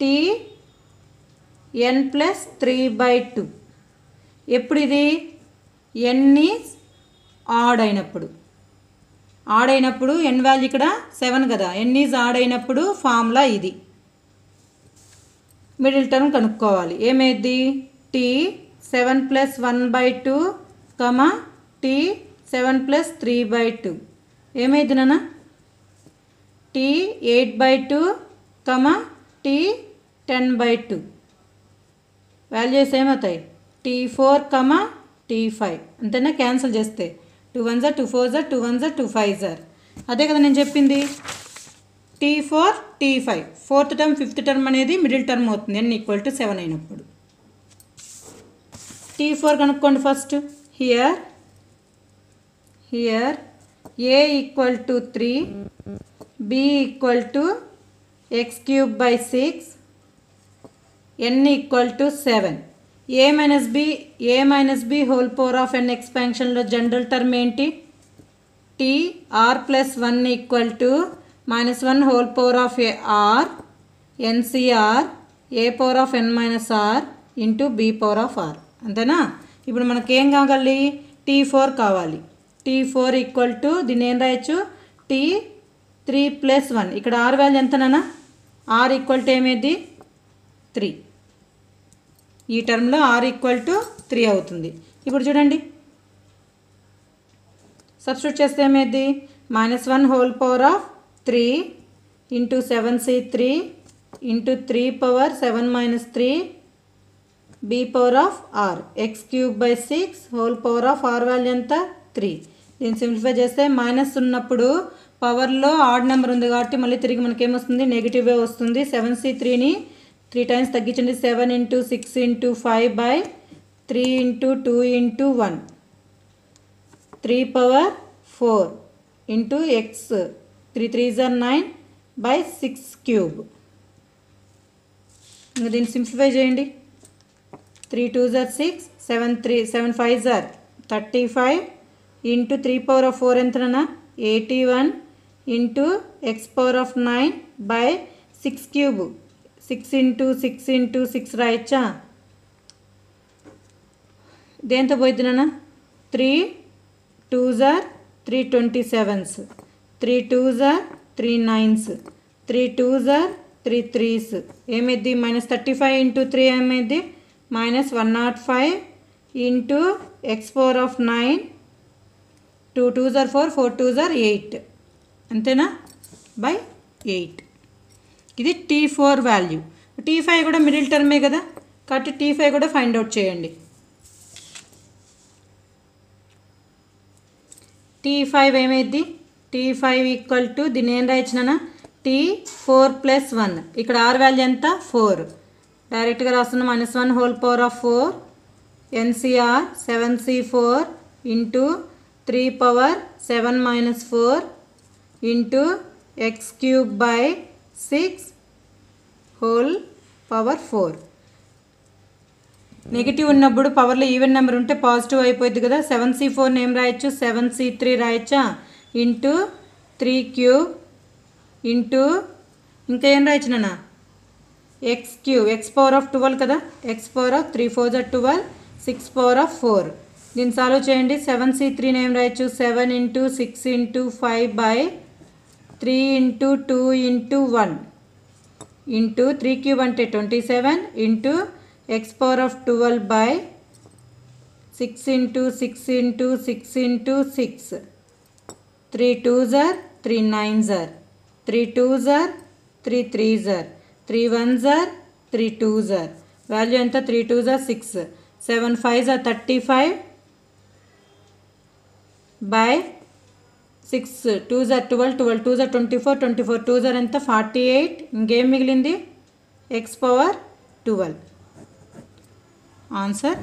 Tn + 3/2. ఎప్పుడు ఇది n ఈజ్ ఆడ్ అయినప్పుడు n వాల్యూ ఇక్కడ 7 కదా. n ఈజ్ ఆడ్ అయినప్పుడు ఫార్ములా ఇది. మిడిల్ టర్మ్ కనుక్కోవాలి. ఏమైంది T7 + 1/2 T7 + 3/2 ఏమైంది నాన్న T8/2 T10/2 వాల్యూస్ ఏమవుతాయి T4 T5 అంతేనా. క్యాన్సిల్ చేస్తే 2 1s 2 4s 2 1s 2 5s. అదే కదా నేను చెప్పింది. T4 T5 4th term 5th term అనేది మిడిల్ టర్మ్ అవుతుంది n = 7 అయినప్పుడు. T4 కనుక్కోండి first. Here a = 3 b = x³/6 n = 7. a - b whole power of n ఎక్స్పాన్షన్లో జనరల్ టర్మ్ ఏంటి Tr + 1 = -1 whole power of r NCr a⁻n - r ఇంటూ b⁻r. అంతేనా. ఇప్పుడు మనకేం కావాలి T4 కావాలి. T4 = దీన్ని ఏం రాయొచ్చు T3 + 1. ఇక్కడ r వాల్యూ ఎంతనా r = ఏమేది 3. ఈ టర్మ్లో r = 3 అవుతుంది. ఇప్పుడు చూడండి సబ్స్టిట్యూట్ చేస్తే ఏమేది -1 whole power of 3 into 7c3 into 3⁻7 - 3 b⁻r x³/6 whole power of r value ఎంత 3. దీన్ని సింప్లిఫై చేస్తే మైనస్ ఉన్నప్పుడు పవర్లో ఆడ్ నెంబర్ ఉంది కాబట్టి మళ్ళీ తిరిగి మనకేమొస్తుంది నెగిటివే వస్తుంది. 7c3ని 3 టైమ్స్ తగ్గించండి. 7 × 6 × 5/3 × 2 × 1 3⁻4 ఇంటూ x 3 3s are 9/6³. ఇంకా దీన్ని సింప్లిఫై చేయండి. 3 2s are 6 7 5s are 35 into 3⁻4 ఎంతనా 81 ఇంటూ x⁻9/6³ 6 × 6 × 6 రాయచ్చా. దేంతో పోయిద్ది నాన్న 3 2s are 3 27s 3 2s are 3 9s 3 2s are 3 3s ఏమైద్ది -35 into 3 ఏమైద్ది -105 into x⁻9 2 2s are 4 4 2s are 8 అంతేనా /8. ఇది T4 వాల్యూ. T5 కూడా మిడిల్ టర్మే కదా కాబట్టి T5 కూడా ఫైండ్ అవుట్ చేయండి. T5 ఏమైద్ది T5 = దీన్ని ఏం రాయించినా T4 + 1. ఇక్కడ r వాల్యూ ఎంత 4. డైరెక్ట్గా రాస్తున్న -1 whole power of 4 NCr 7c4 into 3⁻7 - 4 into x³/6 whole power 4. Negative ఉన్నప్పుడు పవర్లో ఈవెన్ నెంబర్ ఉంటే పాజిటివ్ అయిపోయింది కదా. 7c4 ఏం రాయొచ్చు 7c3 రాయచ్చా ఇంటూ 3³ ఇంటూ ఇంకా ఏం రాయచ్చు నాన్న x³ x⁻12 కదా x⁻3 4s are 12 6⁻4. దీన్ని సాల్వ్ చేయండి. 7c3 ఏం రాయచ్చు 7 into 6 into 5/3 into 2 into 1 into 3³ అంటే 27 into x⁻12/6 into 6 into 6 into 6 3 2s are 3 9s are 3 2s are 3 3s are 3 1s are 3 2s are value ఎంత 3 2s are 6 7 5s are 35/6 6 2 జర్ 12 12 2 జర్ 24 24 2 జర్ ఎంత 48 ఇంకేం మిగిలింది x power 12 answer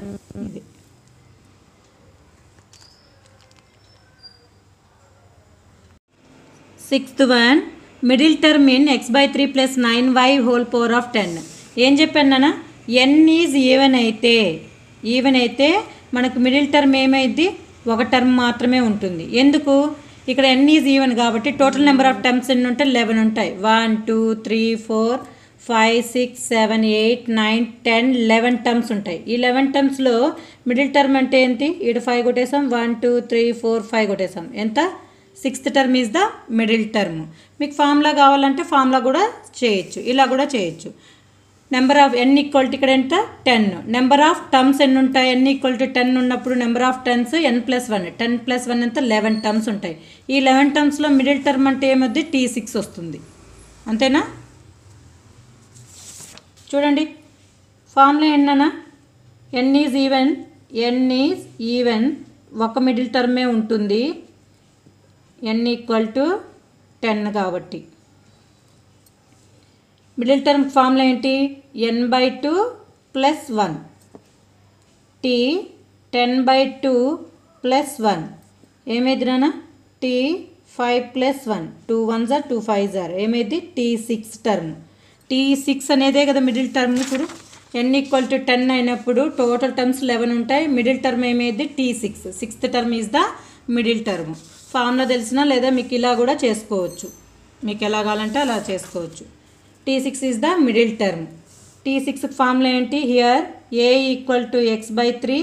ఇది. Sixth one middle term in x/3 + 9y whole power of 10. ఏం చెప్పాను నాన్న, n is even అయితే మనకు మిడిల్ టర్మ్ ఏమైంది ఒక టర్మ్ మాత్రమే ఉంటుంది. ఎందుకు, ఇక్కడ n ఈజ్ ఈవెన్ కాబట్టి టోటల్ నెంబర్ ఆఫ్ టర్మ్స్ ఎన్ని ఉంటాయి 11 ఉంటాయి. 1 2 3 4 5 6 7 8 9 10 11 టర్మ్స్ ఉంటాయి. ఈ 11 టర్మ్స్లో మిడిల్ టర్మ్ అంటే ఏంటి, ఇక్కడ 5 కొట్టేసాం 1 2 3 4 5 కొట్టేసాం ఎంత, sixth term is the middle term. మీకు ఫార్ములా కావాలంటే ఫార్ములా కూడా చేయొచ్చు, ఇలా కూడా చేయొచ్చు. Number of n equal to ఇక్కడ ఎంత 10. నెంబర్ ఆఫ్ టర్మ్స్ ఎన్ని ఉంటాయి, n ఈక్వల్ టు 10 ఉన్నప్పుడు నెంబర్ ఆఫ్ టర్మ్స్ n+1 10+1 ఎంత 11 టర్మ్స్ ఉంటాయి. ఈ 11 టర్మ్స్లో మిడిల్ టర్మ్ అంటే ఏమొద్ది T6 వస్తుంది, అంతేనా. చూడండి ఫార్ములా ఏంటన్నా, n ఈజ్ ఈవెన్ ఒక మిడిల్ టర్మే ఉంటుంది, n ఈక్వల్ టు 10 కాబట్టి. మిడిల్ టర్మ్ ఫార్ములా ఏంటి, n/2 + 1 t 10/2 + 1 ఏమైంది నాన్న t 5 + 1 2 1s are 2 5s are ఏమైంది T6 టర్మ్. T6 అనేదే కదా మిడిల్ టర్మ్. చూడు n ఈక్వల్ టు 10 అయినప్పుడు టోటల్ టర్మ్స్ 11 ఉంటాయి, మిడిల్ టర్మ్ ఏమైంది T6. Sixth term is the middle term. Formula తెలిసినా లేదా మీకు ఇలా కూడా చేసుకోవచ్చు, మీకు ఎలా కావాలంటే అలా చేసుకోవచ్చు. T6 is the middle term. T6 formula ఏంటి, here a equal to x/3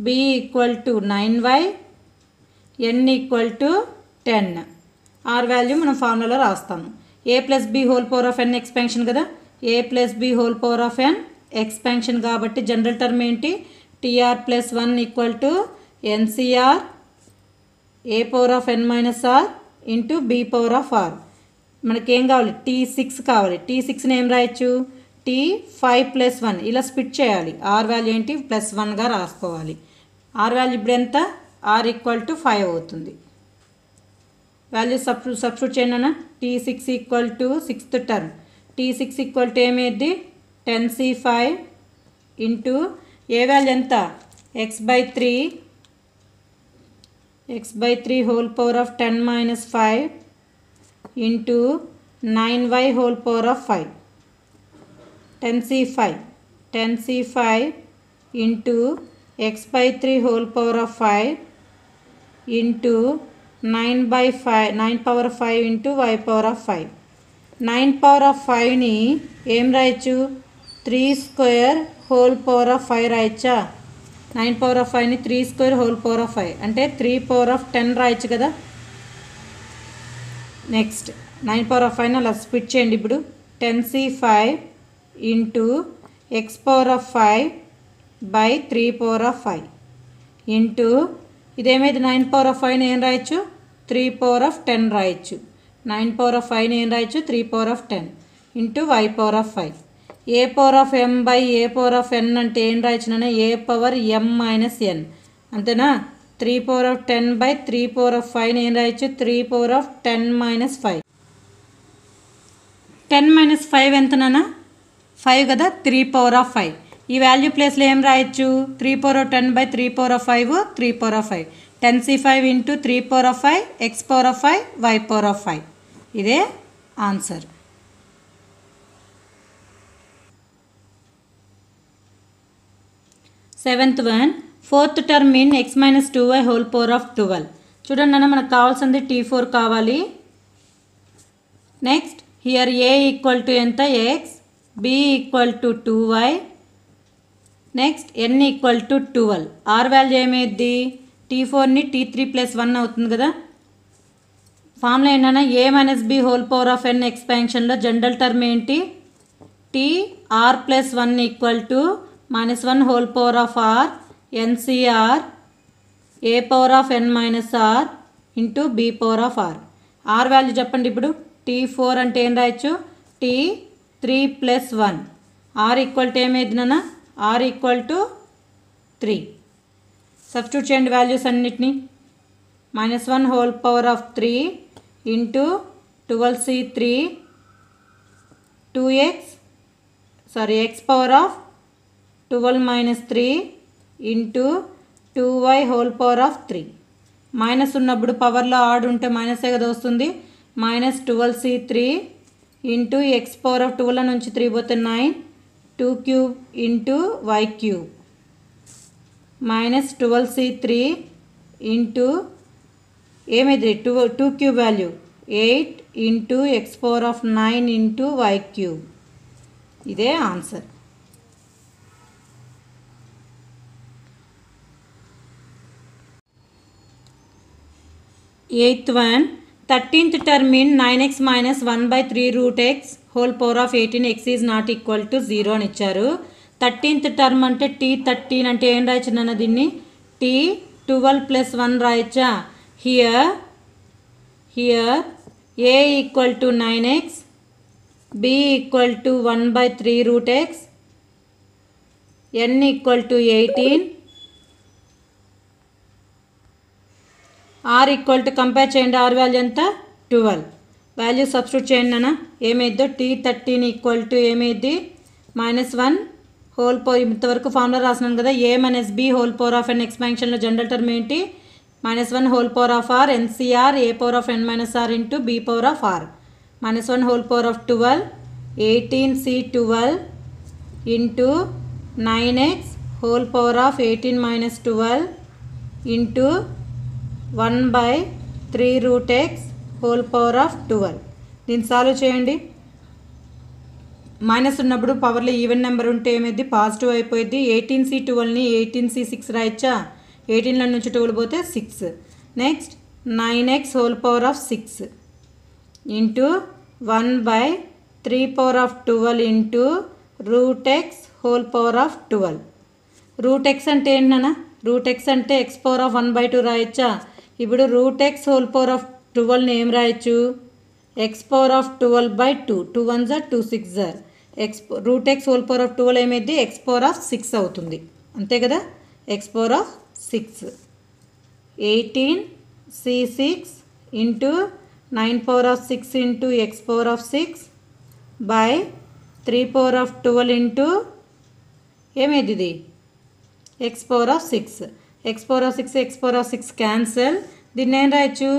b equal to 9y n equal to 10. R value మనం ఫార్ములాలో రాస్తాము. a + b whole power of n expansion కదా, a + b whole power of n expansion కాబట్టి general term ఏంటి, tr + 1 equal to ncr a power of n - r into b power of r. మనకేం కావాలి T6 కావాలి. T6ని ఏం రాయొచ్చు, T5 + 1 ఇలా split చేయాలి. r వాల్యూ ఏంటి +1గా రాసుకోవాలి. r వాల్యూ ఇప్పుడు ఎంత, r ఈక్వల్ టు 5 అవుతుంది. వాల్యూ సబ్స్టిట్యూట్ చేయండి అన్న. T6 equal to sixth term, T6 equal to ఏమైంది 10c5 ఇంటూ ఏ వాల్యూ ఎంత x/3 whole power of 10 - 5 into 9y whole power of 5 10c5 into x/3 whole power of 5 into 9 power 5 into y power of 5. 9 power of 5ని ఏం రాయొచ్చు 3² whole power of 5 రాయొచ్చా. 9 power of 5ని 3² whole power of 5 అంటే 3 power of 10 రాయొచ్చు కదా. Next 9 power of 5ని అలా split చేయండి. ఇప్పుడు 10c5 into x power of 5 by 3 power of 5 into ఇదేమైంది 9 పవర్ ఆఫ్ 5ని ఏం రాయొచ్చు 3 పవర్ ఆఫ్ 10 రాయొచ్చు. 9 పవర్ ఆఫ్ 5ని ఏం రాయొచ్చు 3 power of 10 into y power of 5. a power of m by a power of n అంటే ఏం రాయొచ్చు నాన్న, a పవర్ m - n అంతేనా. 3 power of 10 by 3 power of 5ని ఏం రాయొచ్చు 3 పవర్ ఆఫ్ 10 - 5. 10 - 5 ఎంత నాన్న 5 కదా, 3 పవర్ ఆఫ్ 5. ఈ వాల్యూ ప్లేస్లో ఏం రాయొచ్చు 3 power of 10 by 3 power of 5 3 power of 5 10c5 into 3 power of 5 x power of 5 y power of 5. ఇదే answer. Seventh one fourth term in x - 2y whole power of 12. చూడండి అన్న మనకు కావాల్సింది T4 కావాలి. Next here a equal to ఎంత x, b equal to 2y, next n equal to 12. R value ఏమైంది T4ని T3 + 1 అవుతుంది కదా. ఫార్ములా ఏంటన్నా a - b whole power of n ఎక్స్పాన్షన్లో జనరల్ టర్మ్ ఏంటి Tr + 1 equal to -1 whole power of r ncr a power of n - r into b power of r. R value చెప్పండి. ఇప్పుడు T4 అంటే ఏం రాయొచ్చు T3 + 1. ఆర్ ఈక్వల్ టు ఏమైంది నాన్న r equal to 3. Substitute చేయండి values అన్నిటినీ. -1 whole power of 3 into 12c3 x power of 12 minus 3 into 2y whole power of 3. Minus ఉన్నప్పుడు పవర్లో ఆడ్ ఉంటే మైనసే కదా వస్తుంది. -12c3 into X power of 12 నుంచి 3 పోతే 9 2 cube into y cube -12c3 into ఏమైంది 2 cube value 8 into X power of 9 into y cube. ఇదే answer. Eighth one 13th term in 9x minus 1 by 3 root x whole power of 18x is not equal to 0 అని ఇచ్చారు. 13th term అంటే t13 అంటే ఏం రాయచ్చు నాన్న దీన్ని t12 plus 1 రాయచ్చా. Here a equal to 9x, b equal to 1 by 3 root x, n equal to 18, r equal to compare చేయండి. r వాల్యూ ఎంత 12. వాల్యూ సబ్స్టిట్యూట్ చేయండి అన్న. ఏమైద్దో t13 ఈక్వల్ టు ఏమైద్ది -1 హోల్ పవర్. ఇంతవరకు ఫార్ములా రాసినాను కదా. a minus b whole power of n ఎక్స్పాన్షన్లో జనరల్ టర్మ్ ఏంటి -1 whole power of r NCR a power of n minus r into b power of r -1 whole power of 12 18c12 into 9x whole power of 18 minus 12 into 1 by 3 root x whole power of 12. దీన్ని solve చేయండి. Minus ఉన్నప్పుడు పవర్లో even number ఉంటే ఏమైంది positive అయిపోయింది. 18c12ని 18c6 రాయచ్చా. 18లో నుంచి 12 పోతే 6. Next 9x whole power of 6 into 1 by 3 power of 12 into root x whole power of 12. Root x అంటే ఏంటన్నా రూట్ ఎక్స్ అంటే x పవర్ ఆఫ్ 1 by 2 రాయచ్చా. ఇప్పుడు root x whole power of 12ని ఏం రాయచ్చు x power of 12 by 2 2 1 2 6 root x whole power of 12 ఏమైంది x power of 6 అవుతుంది. అంతే కదా. X power of 6 18c6 into 9 power of 6 into X power of 6 by 3 power of 12 into ఏమైంది ఇది X power of 6. X power of 6 X power of 6 cancel. దీన్ని ఏం రాయొచ్చు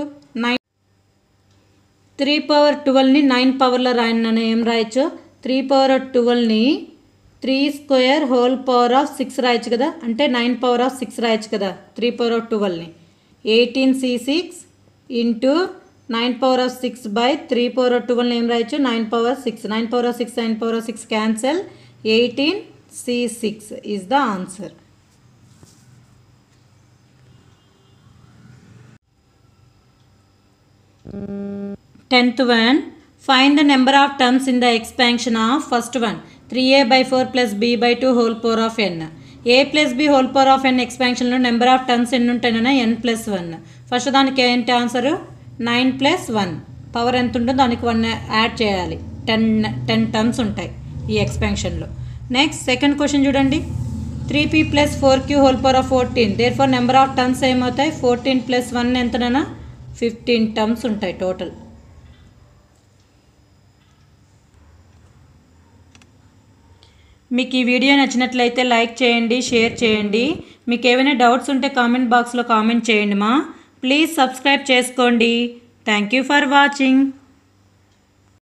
3 power 12ని 9 పవర్లో రాయను ఏం రాయొచ్చు 3 పవర్ 12ని 3 స్క్వేర్ హోల్ పవర్ ఆఫ్ 6 రాయొచ్చు కదా. అంటే 9 పవర్ ఆఫ్ 6 రాయొచ్చు కదా 3 పవర్ ఆఫ్ 12ని 18c6 into 9 power of 6 by 3 power of 12ని ఏం రాయొచ్చు 9 power 6 9 power of 6 9 power of 6 cancel 18c6 is the answer. Tenth one, find the number of terms in the expansion of first one 3a by 4 plus b by 2 whole power of n. a plus b whole power of n ఎక్స్పాన్షన్లో number of terms ఎన్ని ఉంటాయన్నా n+1. First దానికి ఏంటి answer 9+1. Power ఎంత ఉంటుందో దానికి 1 add చేయాలి. 10 terms ఉంటాయి ఈ ఎక్స్పాన్షన్లో. నెక్స్ట్ సెకండ్ క్వశ్చన్ చూడండి 3p plus 4q whole power of 14. Therefore number of terms ఏమవుతాయి 14 + 1 ఎంతనన్నా 15 టర్మ్స్ ఉంటాయి టోటల్. మీకు ఈ వీడియో నచ్చినట్లయితే లైక్ చేయండి, షేర్ చేయండి. మీకు ఏమైనా డౌట్స్ ఉంటే కామెంట్ బాక్స్లో కామెంట్ చేయండి మా. ప్లీజ్ సబ్స్క్రైబ్ చేసుకోండి. Thank you for watching.